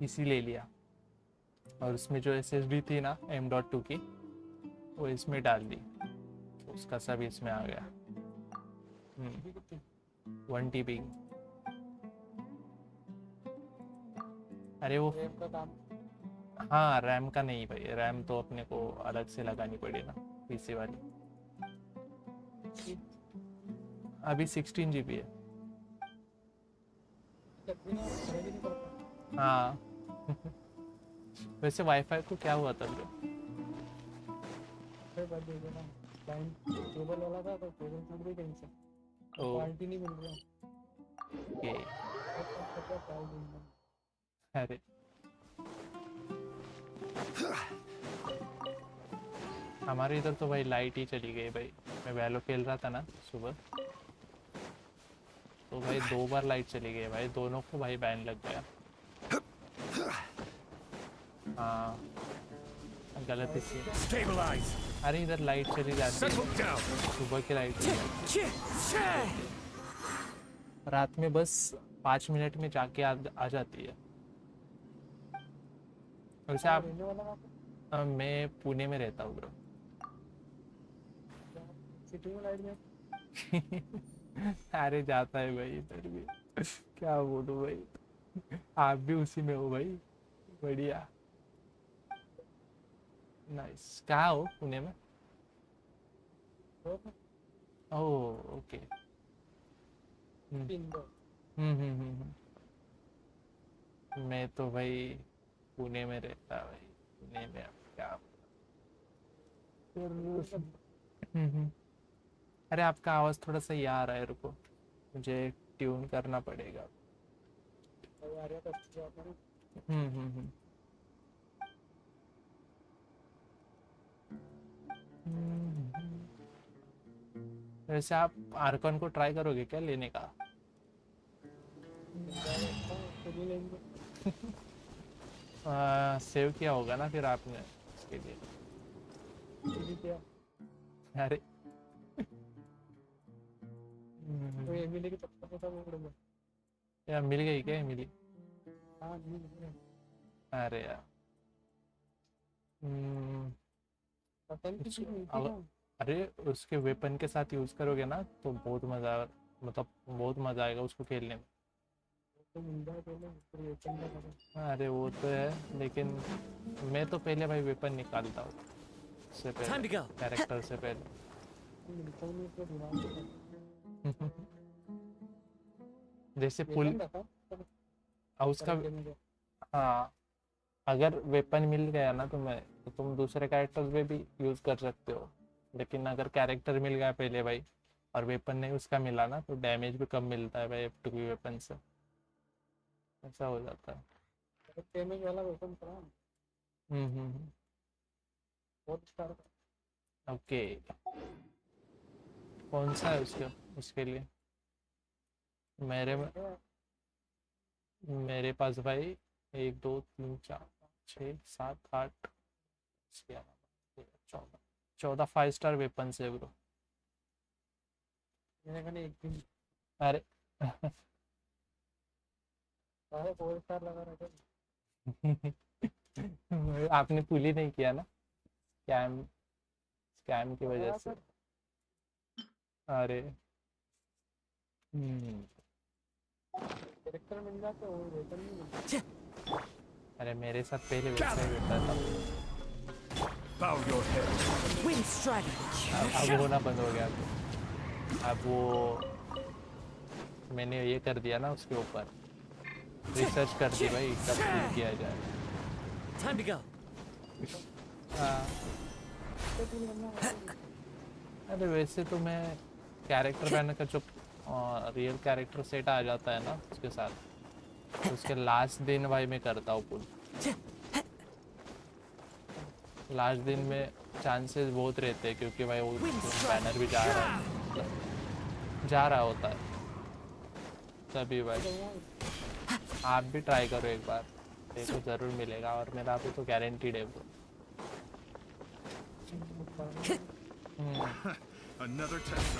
इसी ले लिया। और उसमें जो SSD थी ना M.2 की, वो इसमें डाल दी, तो उसका सब इसमें आ गया। 1 TB। अरे वो रैम का काम? हाँ रैम का नहीं भाई, रैम तो अपने को अलग से लगानी पड़ी ना पीसी वाली। अभी 16 GB है। हाँ वैसे वाईफाई को क्या हुआ था ब्रो? क्वालिटी नहीं मिल रहा। ओके। अरे हमारे इधर तो भाई लाइट ही चली गई भाई। मैं वैलो खेल रहा था ना सुबह, तो भाई 2 बार लाइट चली गई भाई, दोनों को भाई बैन लग गया। हाँ गलत इससे। अरे इधर लाइट चली जाती है, सुबह की लाइट रात में बस 5 मिनट में जाके आ जाती है। वैसे आप? मैं पुणे में रहता हूँ ब्रो। सिटी में लाइट में अरे जाता है भाई इधर भी। क्या बोलूं भाई, आप भी उसी में हो भाई। बढ़िया, नाइस। कहाँ हो पुणे में? Oh okay. मैं तो भाई पुणे में रहता भाई, पुणे में। अब क्या अरे आपका आवाज़ थोड़ा सा ये आ रहा है, रुको मुझे ट्यून करना पड़ेगा। हम्म। वैसे आप आर्कन को ट्राई करोगे क्या लेने का? सेव किया होगा ना फिर आपने उसके लिए। अरे यार मिल गई क्या मिली? अरे यार अरे उसके वेपन के साथ यूज करोगे ना तो बहुत मजा, मतलब बहुत मजा आएगा उसको खेलने में। अरे वो तो है, लेकिन मैं तो पहले भाई वेपन निकालता हूँ, उससे पहले कैरेक्टर से पहले। जैसे पुल उसका, हाँ, अगर वेपन मिल गया ना तुम्हें तो तुम दूसरे कैरेक्टर्स में भी यूज कर सकते हो, लेकिन अगर कैरेक्टर मिल गया पहले भाई और वेपन नहीं उसका मिला ना तो डैमेज भी कम मिलता है भाई F2 वेपन से, ऐसा हो जाता है। डैमेज वाला वेपन था। ओके, कौन सा है उसके लिए? मेरे पास भाई 1 2 3 4 6 7 8 14 5 स्टार वेपन है ब्रो। अरे 4 स्टार लगा रखे। आपने पुल ही नहीं किया ना, स्कैम की वजह से। अरे कैरेक्टर मिल जाता है, वेपन नहीं मिलता। अरे मेरे साथ पहले वैसा ही होता था। अब होना बंद हो गया तो अब वो मैंने ये कर दिया ना, उसके ऊपर रिसर्च कर दी भाई कब पुल किया जाए। हाँ, अरे वैसे तो मैं कैरेक्टर बनाने का जो रियल कैरेक्टर सेट आ जाता है ना उसके साथ, तो उसके लास्ट दिन भाई मैं करता हूँ पुल। लास्ट दिन में चांसेस बहुत रहते हैं क्योंकि भाई वो बैनर भी जा रहा होता है तभी भाई। आप भी ट्राई करो एक बार, देखो जरूर मिलेगा, और मेरा अभी तो गारंटीड है bro. Another test.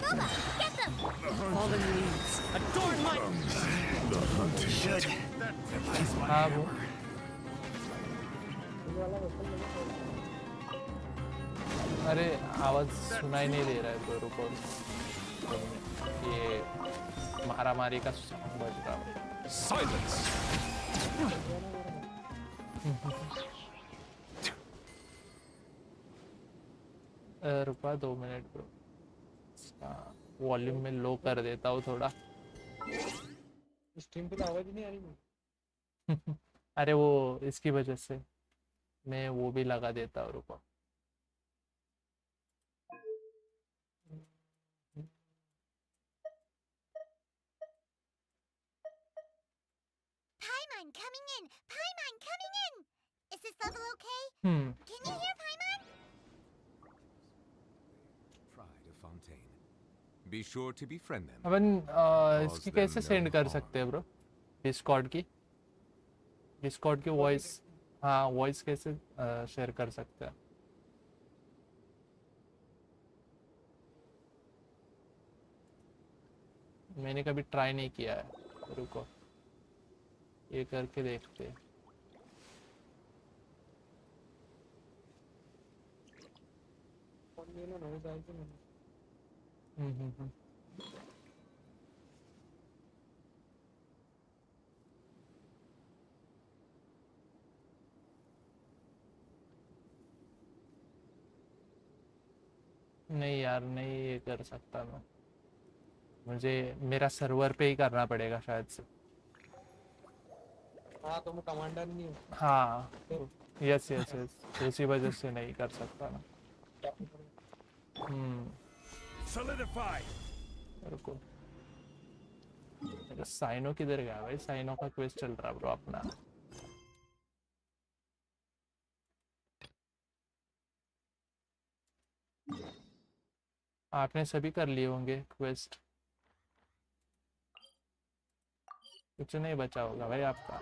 Boba, get them! Fallen leaves, adorn my... The hunted. हाँ वो अरे आवाज सुनाई नहीं दे रहा है तो रुको, ये मारामारी का सॉन्ग बज रहा है। Silence. रुका 2 मिनट ब्रो, वॉल्यूम में लो कर देता हूँ थोड़ा। स्ट्रीम पे तो आवाज नहीं आ रही। अरे वो इसकी वजह से मैं वो भी लगा देता हूँ, रुको। Paimon coming in! Paimon coming in! Is this level okay? Can you hear Paimon? Be sure to befriend them. अपन इसकी कैसे सेंड कर सकते हैं ब्रो? डिस्कॉर्ड की वॉइस, हाँ वॉइस कैसे शेयर कर सकते हैं? मैंने कभी ट्राई नहीं किया है, रुको ये करके देखते हैं। नहीं यार, नहीं ये कर सकता मैं, मुझे मेरा सर्वर पे ही करना पड़ेगा शायद से। हाँ तो मैं कमांडर नहीं हूँ। हाँ यस यस यस, उसी वजह से नहीं कर सकता ना। Solidify. रुको, साइनो किधर गया भाई? साइनो का क्वेस्ट चल रहा ब्रो अपना। आपने सभी कर लिए होंगे क्वेस्ट, कुछ नहीं बचा होगा भाई आपका।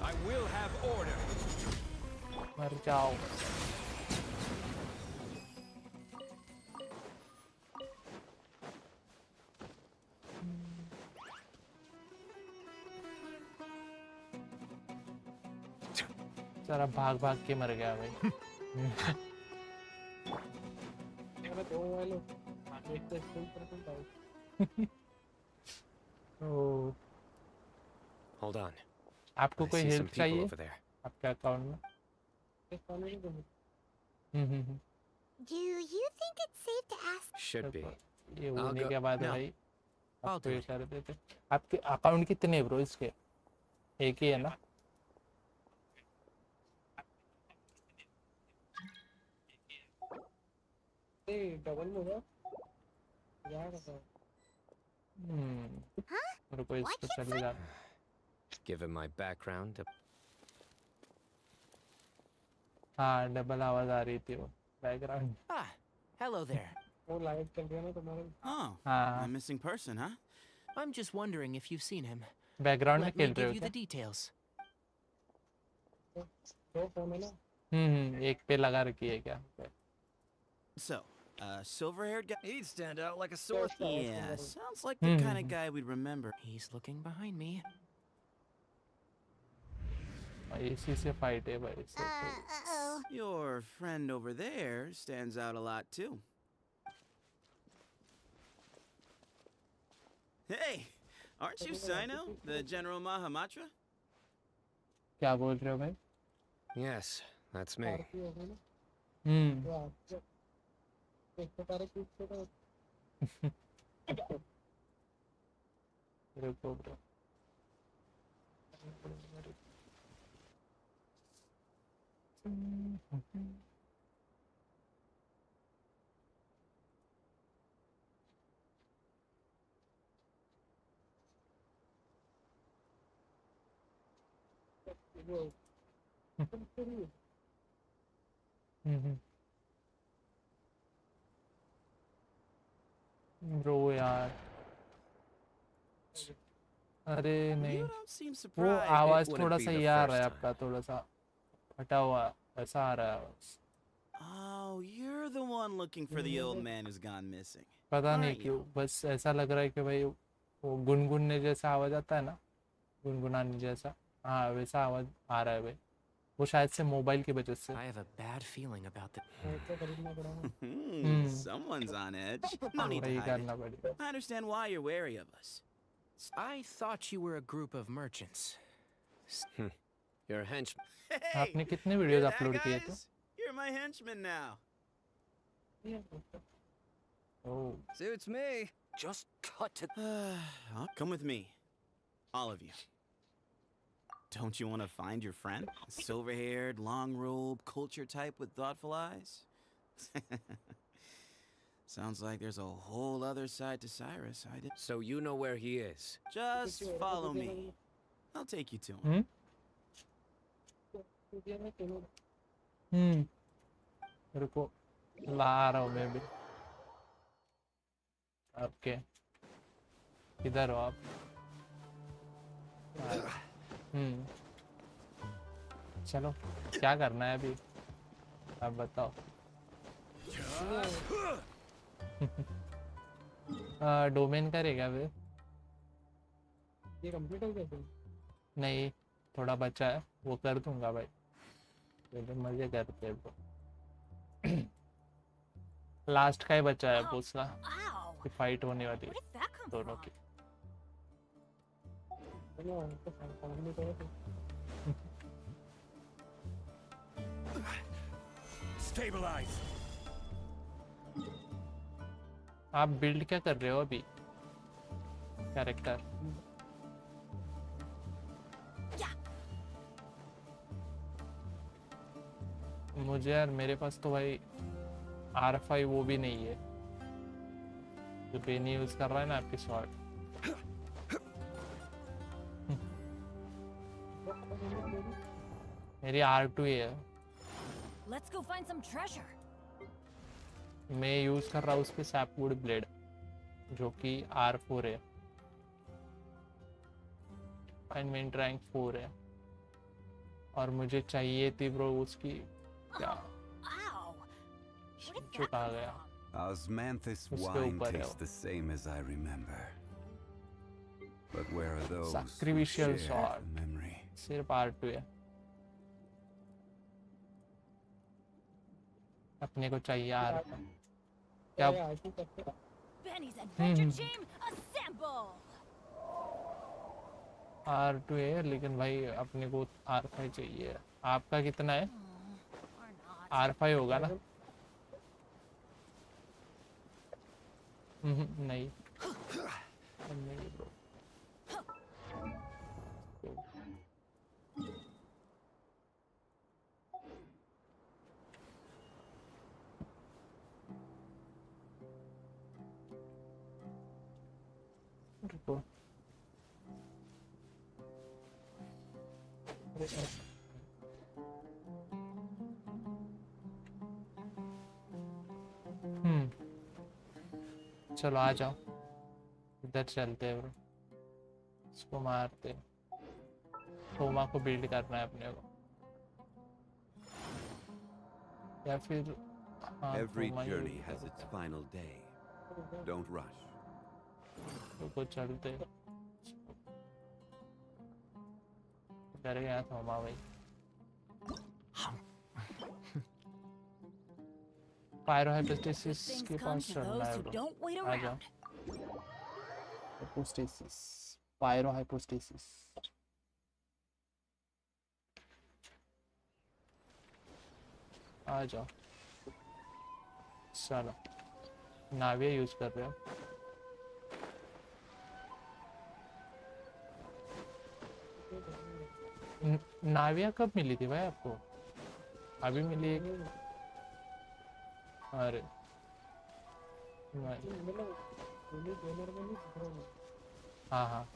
I will have order. मर जाओ। सारा भाग भाग के मर गया भाई ओ Hold on. आपको I कोई see some हेल्प people चाहिए over there. आपके अकाउंट में Do you think it's safe to ask? Should be. ये I'll होने go- के बाद No. भाई I'll आपको do ये it. कर देते आपके अकाउंट कितने ब्रो इसके एक ही है ना रुको इसको चले जा Given my background, हाँ डबल आवाज आ रही थी वो बैकग्राउंड Ah, hello there. वो लाइट चल रही है ना तुम्हारे Oh, हाँ a missing person, huh? I'm just wondering if you've seen him. Background में Let me खेल रहे give हो you क्या the details. एक पे लगा रखी है क्या So, silver-haired guy? He'd stand out like a sore thumb. Yeah, sounds like the kind of guy we'd remember. He's looking behind me. इसी से फाइट है भाई Uh-oh. Your friend over there stands out a lot, too. Hey, aren't you Sino, the General Mahamatra? क्या बोल रहे हो भाई yes, that's me. रुको ब्रो ब्रो यार अरे नहीं You don't seem वो surprised. आवाज It wouldn't थोड़ा be सा the ये आ रहा first है time. आपका थोड़ा सा फटा हुआ ऐसा आ रहा है आवाज Oh, you're the one looking for the old man who's gone missing. पता नहीं Aren't क्यों you? बस ऐसा लग रहा है कि भाई वो गुनगुनने जैसा आवाज आता है ना गुनगुनाने जैसा हाँ वैसा आवाज आ रहा है भाई वो शायद से मोबाइल की वजह से I have a bad feeling about this. Someone's on edge. No need to वही hide करना it. पड़ेगा I understand why you're wary of us. I thought you were a group of merchants. You're a henchman. Hey, आपने कितने hear videos that, upload किए थे guys? You're my henchman now. Oh Suits me. Just cut to. Come with me. All of you. Don't you want to find your friend? A silver-haired, long-robed, culture type with thoughtful eyes? Sounds like there's a whole other side to Cyrus I didn't... So you know where he is. Just follow me. I'll take you to him. रुको ला रहा हूँ मैं भी okay किधर हो आप चलो क्या करना है अभी आप बताओ डोमेन करेगा वे ये कंप्लीट हो गया नहीं थोड़ा बचा है वो कर दूंगा भाई तो मजे करते हैं लास्ट का ही बचा है बोस का कि फाइट होने वाली है दोनों की Stabilize. आप बिल्ड क्या कर रहे हो अभी कैरेक्टर मुझे यार मेरे पास तो भाई R5 वो भी नहीं है जो पेनी यूज कर रहा है ना आपकी शॉट मेरी R2 है Let's go find some treasure. मैं यूज कर रहा हूँ उस पे सैपवुड ब्लेड जो कि R4 है फाइनमेंट रैंक 4 है और मुझे चाहिए थी ब्रो उसकी क्या चुका गया Osmanthus उसके wine ऊपर है tastes the same as I remember. But where are those who Sacrificial share sword. the memory? सिर्फ R2 है अपने को चाहिए यार क्या Benny's adventure team assemble. R2 है लेकिन भाई अपने को R5 चाहिए। आपका कितना है? R5 होगा ना? नहीं नहीं ब्रो। रुको चलो आ जाओ, इधर चलते हैं ब्रो, इसको मारते हैं। थोमा को बिल्ड करना है अपने को या फिर Every journey has its final day. Don't rush. रुको चलते हैं। डर गया थोमा भाई। पायरो हाइपोस्टेसिस के पास चलना है ब्रो, आ जाओ। Hypostasis, pyro hypostasis. आ जाओ चलो। नाविया यूज कर रहे हो? नाविया कब मिली थी भाई आपको? अभी मिली है? अरे हाँ हाँ।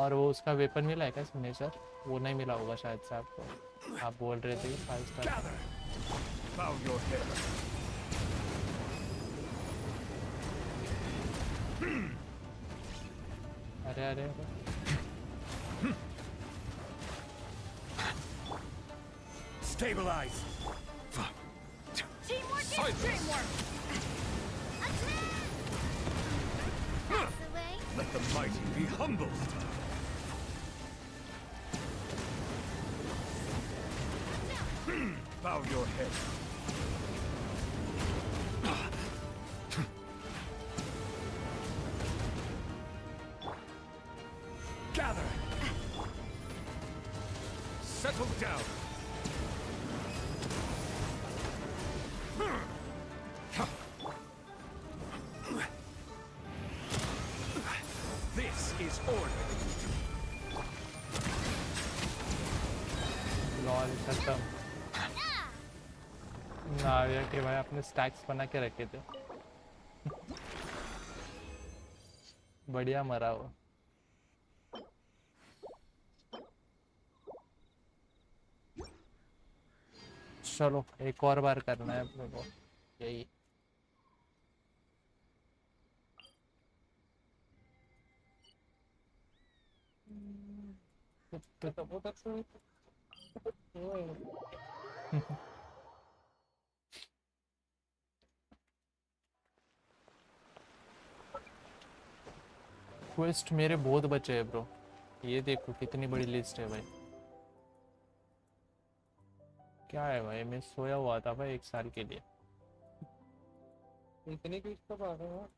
और वो उसका वेपन मिला है क्या सिग्नेचर? वो नहीं मिला होगा शायद से आपको, आप बोल रहे थे 5 स्टार। अरे अरे अरे Stabilize. Teamwork is dreamwork. Let the mighty be humbled. Bow your head. Gather. Settle down. This is order. Lol खत्म। नाविया के भाई आपने स्टैक्स बना के रखे थे। बढ़िया मरा वो। चलो एक और बार करना है अपने को यही। क्वेस्ट मेरे बहुत बचे हैं ब्रो, ये देखो कितनी बड़ी लिस्ट है भाई। क्या है भाई, मैं सोया हुआ था भाई 1 साल के लिए। इतने क्विज कब आ गए हो?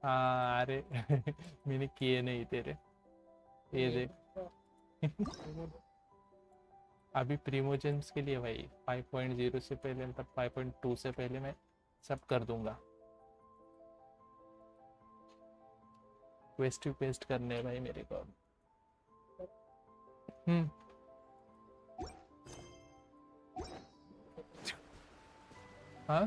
हाँ अरे मैंने किए नहीं तेरे, ये देख। अभी प्रीमोजेंस के लिए भाई 5.0 से पहले, मतलब 5.2 से पहले मैं सब कर दूंगा। क्वेस्ट पेस्ट करने हैं भाई मेरे को। हाँ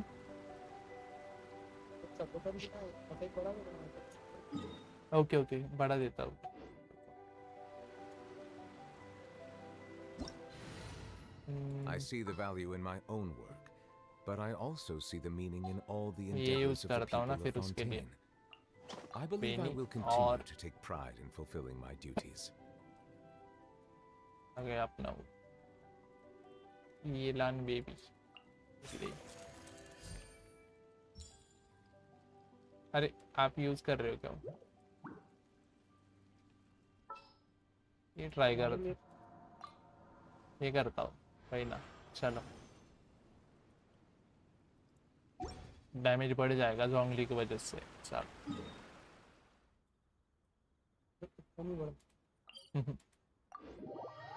ओके ओके बढ़ा देता हूँ। I see the value in my own work, but I also see the meaning in all the ये endeavors यूज of the करता हूँ ना people फिर of उसके लिए। Fontaine. I believe I will और continue to take pride in fulfilling my duties. अगर अपना ये लान बेबी। अरे आप यूज कर रहे हो क्या? ये ट्राई कर, ये करता हूँ भाई ना। चलो डैमेज बढ़ जाएगा जोंगली की वजह से। चल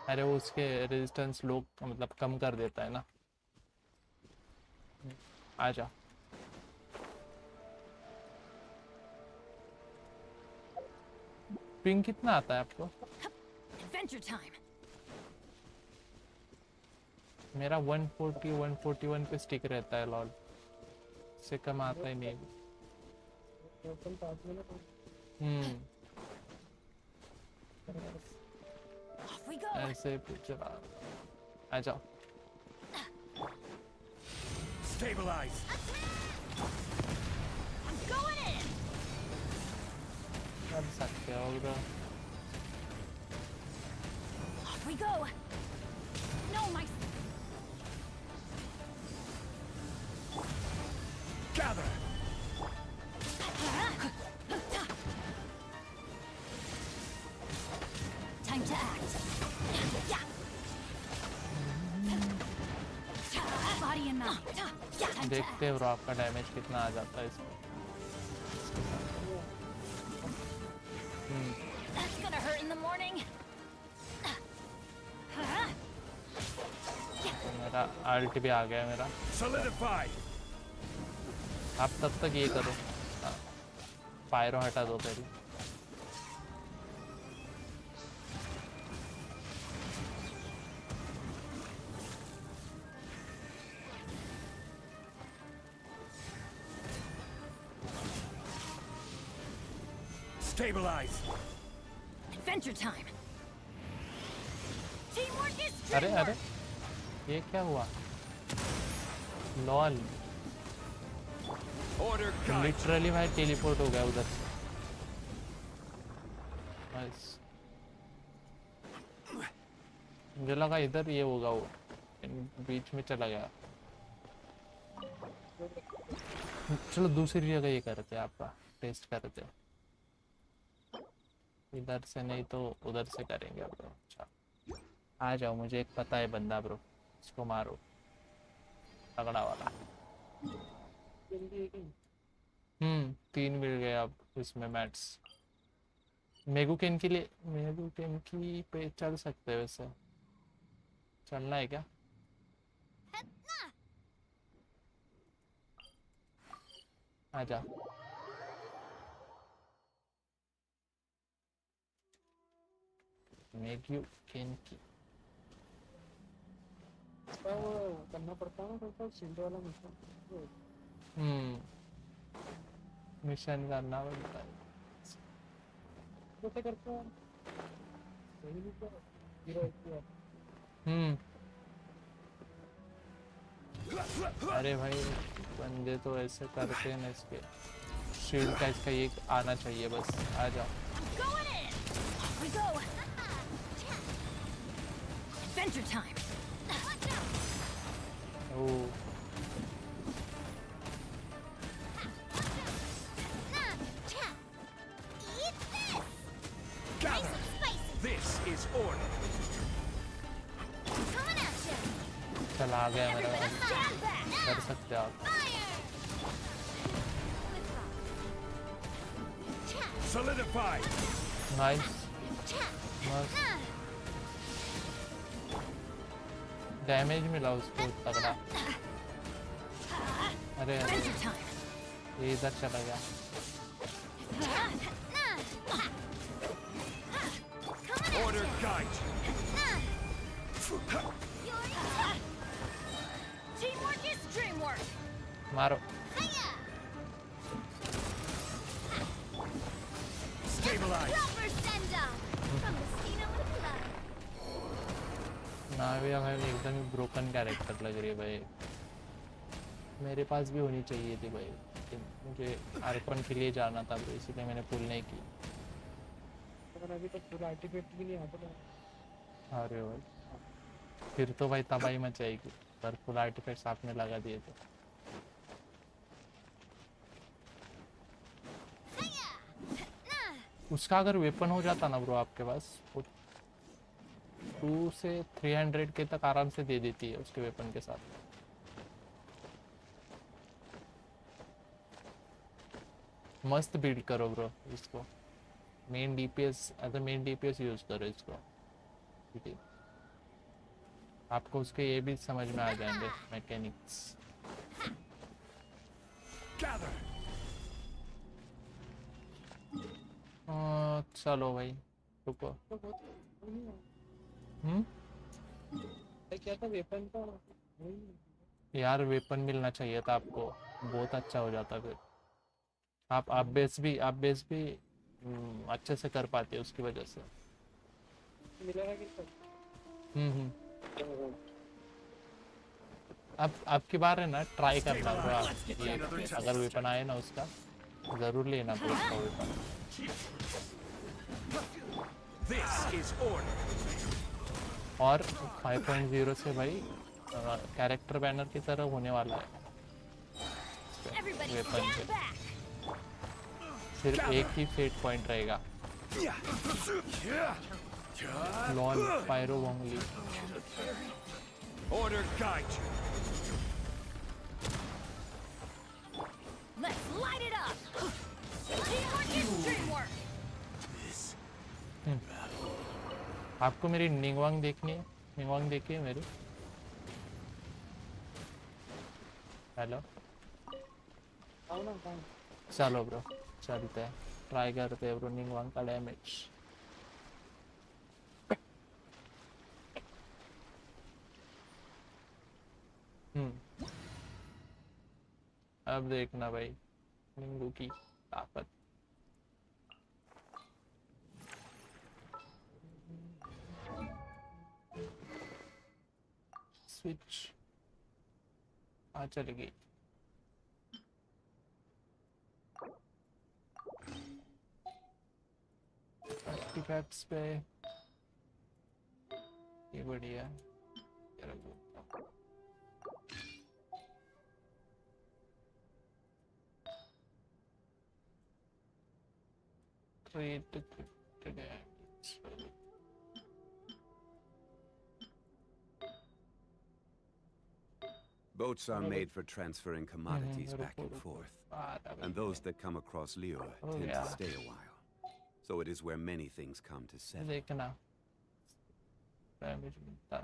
अरे वो उसके रेजिस्टेंस लोग मतलब कम कर देता है ना। आजा पिंग कितना आता है आपको? Adventure time. मेरा 140 141 पे स्टिक रहता है लॉल, से कम आता ही नहीं। Off we go. ऐसे चला। आ जाओ। Stabilize. I'm going in. कर सकते हो उधर। Off we go. No, my. Gather. Time to act. Yeah. Body and mouth. Time to देखते act. हो आपका डैमेज कितना आ जाता है इसमें। That's gonna hurt in the morning. तो मेरा अल्ट भी आ गया मेरा। Solidify. आप तब तक ये करो, पायरो हटा दो पहले। Stabilize. Adventure time. Teamwork is अरे अरे teamwork. ये क्या हुआ? Lol Order guide. लिटरली भाई टेलीपोर्ट हो गया उधर से। बस मुझे लगा इधर ये होगा, वो बीच में चला गया। चलो दूसरी जगह ये करते हैं, आपका टेस्ट करते हैं। इधर से नहीं तो उधर से करेंगे अब। अच्छा आ जाओ, मुझे एक पता है बंदा ब्रो, इसको मारो तगड़ा वाला। 3 मिल गए अब इसमें मैट्स। मेगुकेन के लिए, मेगुकेन की पे चल सकते हैं वैसे। चलना है क्या? आजा मेगुकेन की करना पड़ता है ना, तो शील्ड वाला मिशन। मिशन करना पड़ता है। कैसे करते हैं? सही नहीं तो 0 अरे भाई बंदे तो ऐसे करते हैं ना, इसके शील्ड का इसका ये आना चाहिए बस। आ जाओ। Going in. Off we go. Adventure time. Oh Gather. This is order. चला आ गया मेरा। कर सकते हो आप। Solidify. नाइस मस्त डैमेज मिला उसको तगड़ा। अरे अरे ये इधर चला गया। Order guide. Teamwork is dreamwork. मारो। Stabilize. Proper send up. From the scene of the flood. नाविया भाई एकदम ही ब्रोकन कैरेक्टर लग रही है भाई। मेरे पास भी होनी चाहिए थी भाई, लेकिन मुझे आर्कन के लिए जाना था तो इसलिए मैंने पुल नहीं की। अभी तक पूरा आर्टिफैक्ट भी नहीं आता। अरे भाई फिर तो भाई तबाही मचाएगी, पर फुल आर्टिफैक्ट्स आपने लगा दिए थे। उसका अगर वेपन हो जाता ना ब्रो आपके पास, वो 2 से 300 के तक आराम से दे देती है उसके वेपन के साथ। मस्त बिल्ड करो ब्रो इसको, main DPS as a main DPS use करो इसको, ठीक है? आपको उसके ये भी समझ में आ जाएंगे मैकेनिक्स। चलो भाई रुको। क्या था वेपन का? यार वेपन मिलना चाहिए था आपको, बहुत अच्छा हो जाता फिर। आप बेस भी अच्छे से कर पाते उसकी वजह से। अब आपकी बार है ना, ट्राई करना ब्रो आप, ये अगर वेपन आए ना उसका जरूर लेना ब्रो उसका वेपन। और 5.0 से भाई कैरेक्टर बैनर की तरह होने वाला है वेपन से, सिर्फ एक ही फेट पॉइंट रहेगा। लॉल पायरो वोंगली Order guide you. Let's light it up. Teamwork is dreamwork. आपको मेरी निंगवांग देखनी है? निंगवांग देखिए मेरी। हेलो चलो ब्रो चलते हैं, ट्राई करते हैं ब्रो निंगवांग का डैमेज। अब देखना भाई निंगू की ताकत। स्विच चली गई। आर्टिफैक्ट्स पे ये बढ़िया है। Boats are made for transferring commodities back and forth, and those that come across Lure tend to stay a while. So it is where many things come to settle. देखना damage मिलता।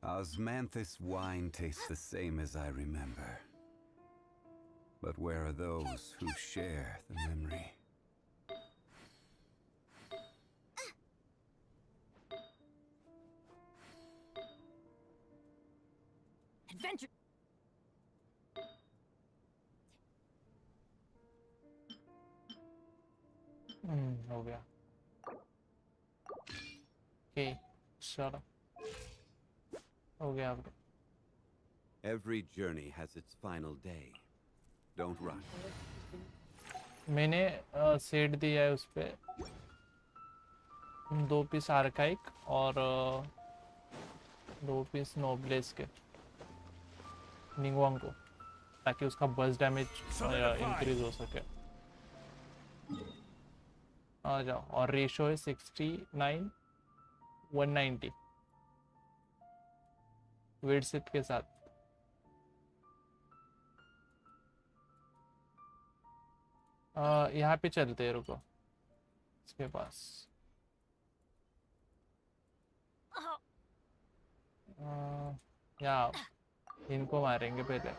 Osmanthus wine tastes the same as I remember. But where are those who share the memory? Adventure. हो गया। Okay चलो हो गया अब। Every journey has its final day. Don't rush. मैंने set दिया है उस पे 2 पीस आर्काइक और 2 पीस नोब्लेस के निंगवांग को, ताकि उसका बस डैमेज इंक्रीज हो सके। आ जाओ। और रेशो है 69:190 वेट सेट के साथ। यहाँ पे चलते हैं, रुको इसके पास। यहाँ इनको मारेंगे पहले।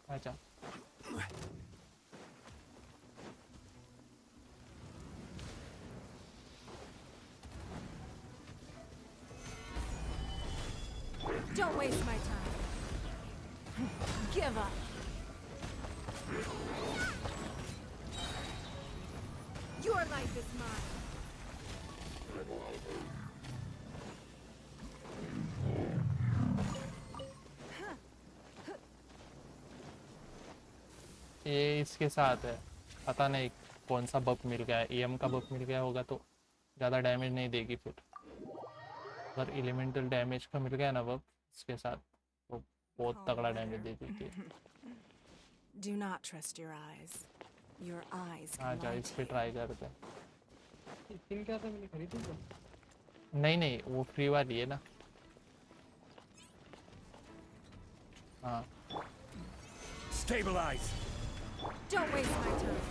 अच्छा Don't waste my time. Give up. Your life is mine. ये इसके साथ है, पता नहीं कौन सा बफ मिल गया है। एम का बफ मिल गया होगा तो ज़्यादा डैमेज नहीं देगी फिर। अगर एलिमेंटल डैमेज का मिल गया ना वो इसके साथ तो बहुत तगड़ा डैमेज दे देती है। Do not trust your eyes. Your eyes हाँ can जा lie इस to पे you. ट्राई करते हैं। स्किल क्या था मैंने खरीदी क्या? नहीं नहीं वो फ्री वाली है ना। हाँ Stabilize. Don't waste my time.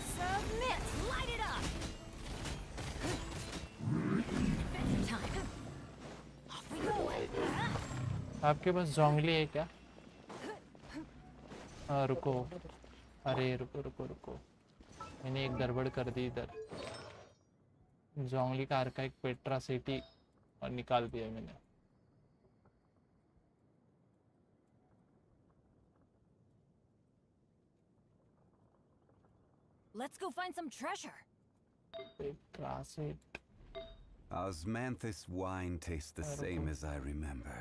Submit! Light it up! Adventure time! Off we go! आपके पास जोंगली है क्या? हाँ रुको, अरे रुको रुको रुको, मैंने एक गड़बड़ कर दी इधर। जोंगली कार का एक पेट्रा सिटी और निकाल दिया मैंने। Let's go find some treasure! Petra city. Osmanthus wine tastes the same as I remember.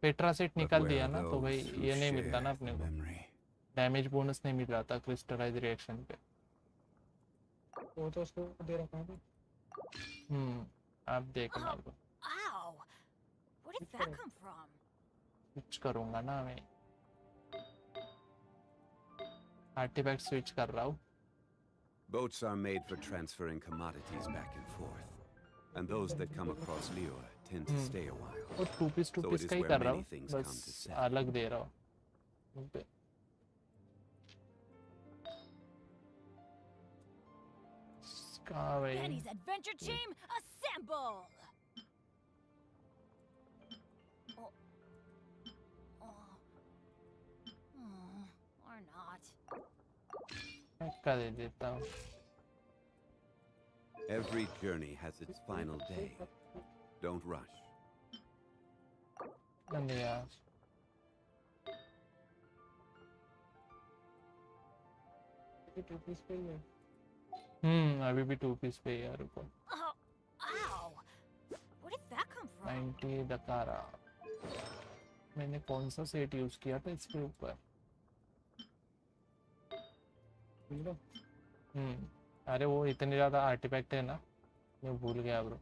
Petra set निकाल where दिया are ना तो भाई those who ये नहीं मिलता ना share अपने the को। memory? डैमेज बोनस नहीं मिल रहा था क्रिस्टलाइज रिएक्शन पे। वो तो उसको दे रखा है। आप देखना लो। Ow! Where did that come from? Switch करूंगा ना मैं। आर्टिफैक्ट स्विच कर रहा हूँ। Boats are made for transferring commodities back and forth, and those that come across Lior tend to stay a while. और two piece So it is का ही where कर रहा many हूँ, things come to बस settle. अलग दे रहा हूँ। कहाँ भाई? Benny's adventure team, assemble! Oh. Oh. Or not. धक्का दे देता हूँ। Every journey has its final day. Don't rush. नहीं यार। ये टू पीस पे ही है। अभी भी टू पीस पे यार रुको। Oh, ow! Where did that come from? 90 दकारा। मैंने कौन सा सेट यूज किया था इसके ऊपर? अरे वो इतने ज्यादा आर्टिफैक्ट है ना, मैं भूल गया ब्रो।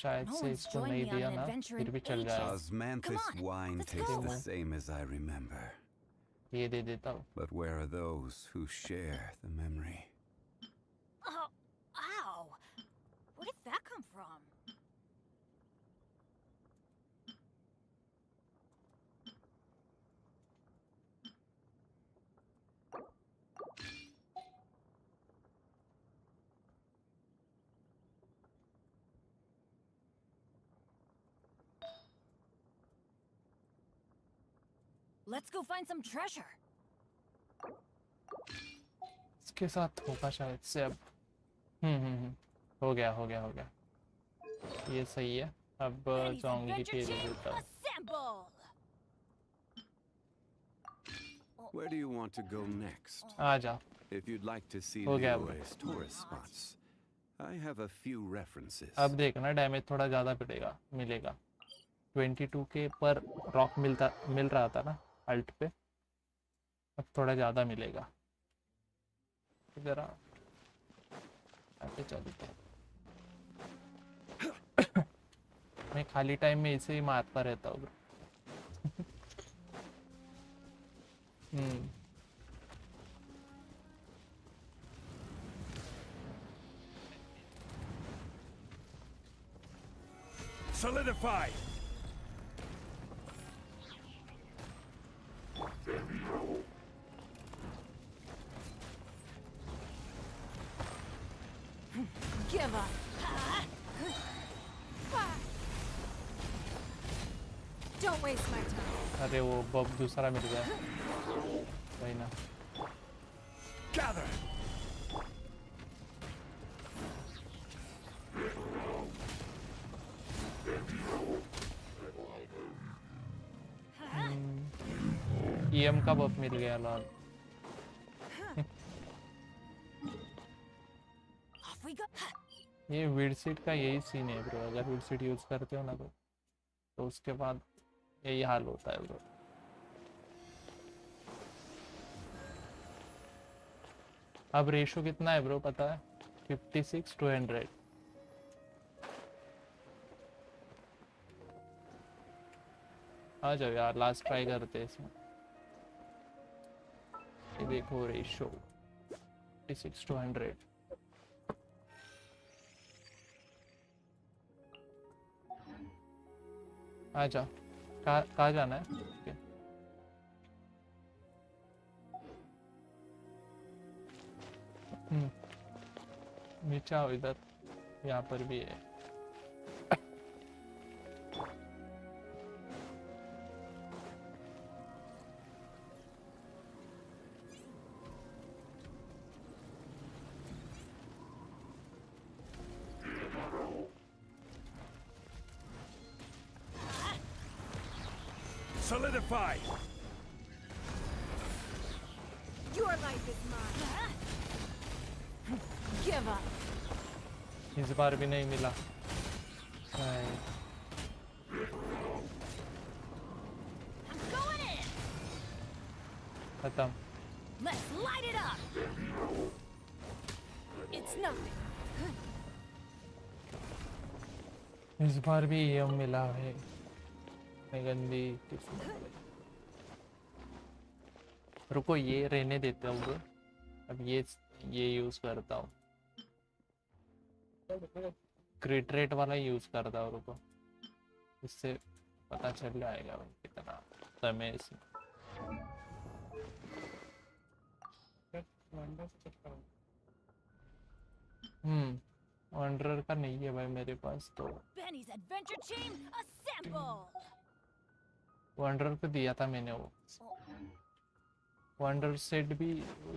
शायद No से one's इसको joined नहीं me on दिया an ना, adventure फिर in भी चल जाएगा। Osmanthus Come on, wine let's tastes go. the same as I remember. ये दे देता हूँ। But where are those who share the memory? Oh, ow! Where did that come from? Let's go find some treasure. इसके साथ होगा शायद से अब। हो गया हो गया हो गया। ये सही है। अब Benny's जोंगली adventure पे दे team, देता हूँ। assemble! Where do you want to go next? आ जा। If you'd like to see हो गया Liyue's tourist spots, I have a few references. अब देखना डैमेज थोड़ा ज़्यादा मिलेगा। 22K पर रॉक मिल रहा था ना अल्ट पे, अब थोड़ा ज़्यादा मिलेगा। इधर आते चलते हैं। मैं खाली टाइम में इसे ही मारता रहता हूँ। Solidify. Give up. Don't waste my time. अरे वो बब दूसरा मिल गया। वही ना। Gather. EM का बब मिल गया लाल। Off we go. ये विड सीट का यही सीन है ब्रो, अगर विड सीट यूज करते हो ना तो उसके बाद यही हाल होता है ब्रो। अब रेशो कितना है ब्रो पता है? 56:100। आ जाओ यार, लास्ट ट्राई करते हैं इसमें। ये देखो रेशो 56:100। आ जाओ, कहाँ जाना है? okay. नीचे आओ इधर, यहाँ पर भी है। Solidify! Your life is mine. Give up. इस बार भी नहीं मिला। खत्म। Let's light it up. It's nothing. इस बार भी ये मिला है। मैं गंदी रुको, ये रहने देता हूँ। अब ये यूज करता हूँ, क्रिट रेट वाला यूज करता हूँ। रुको, इससे पता चल जाएगा भाई कितना समय इसमें। वंडर का नहीं है भाई मेरे पास तो। Benny's adventure chain assemble. Wonder को दिया था मैंने वो। वंडर सेट भी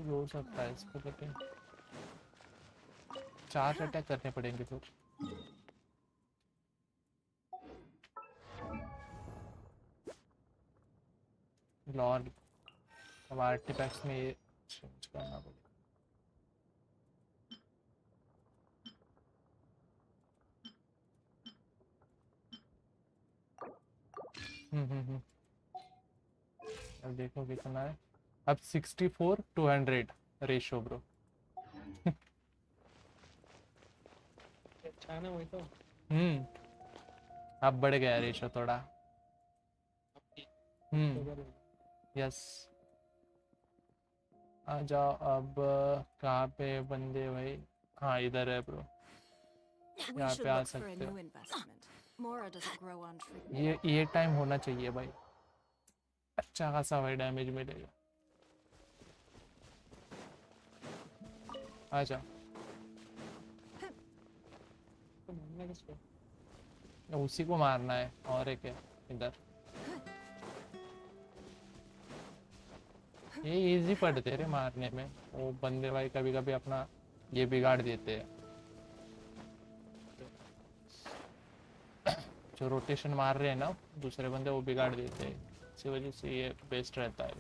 हो सकता है इसको, लेकिन 4 अटैक करने पड़ेंगे फिर। लॉर्ड अब आर्टिफैक्ट्स में ये चेंज करना पड़ेगा। अब देखो कितना है। अब 64:100 रेशो ब्रो। अच्छा ना वही तो। अब बढ़ गया रेशो थोड़ा। यस, आ जाओ। अब कहाँ पे बंदे भाई? हाँ इधर है ब्रो, यहाँ पे आ सकते हो। ये टाइम होना चाहिए भाई, अच्छा खासा भाई डैमेज मिलेगा। आ जाओ। उसी को मारना है और एक है इधर। ये इजी पड़ते रे मारने में, वो बंदे भाई कभी कभी अपना ये बिगाड़ देते हैं। जो रोटेशन मार रहे हैं ना दूसरे बंदे, वो बिगाड़ देते हैं। इसी वजह से ये बेस्ट रहता है।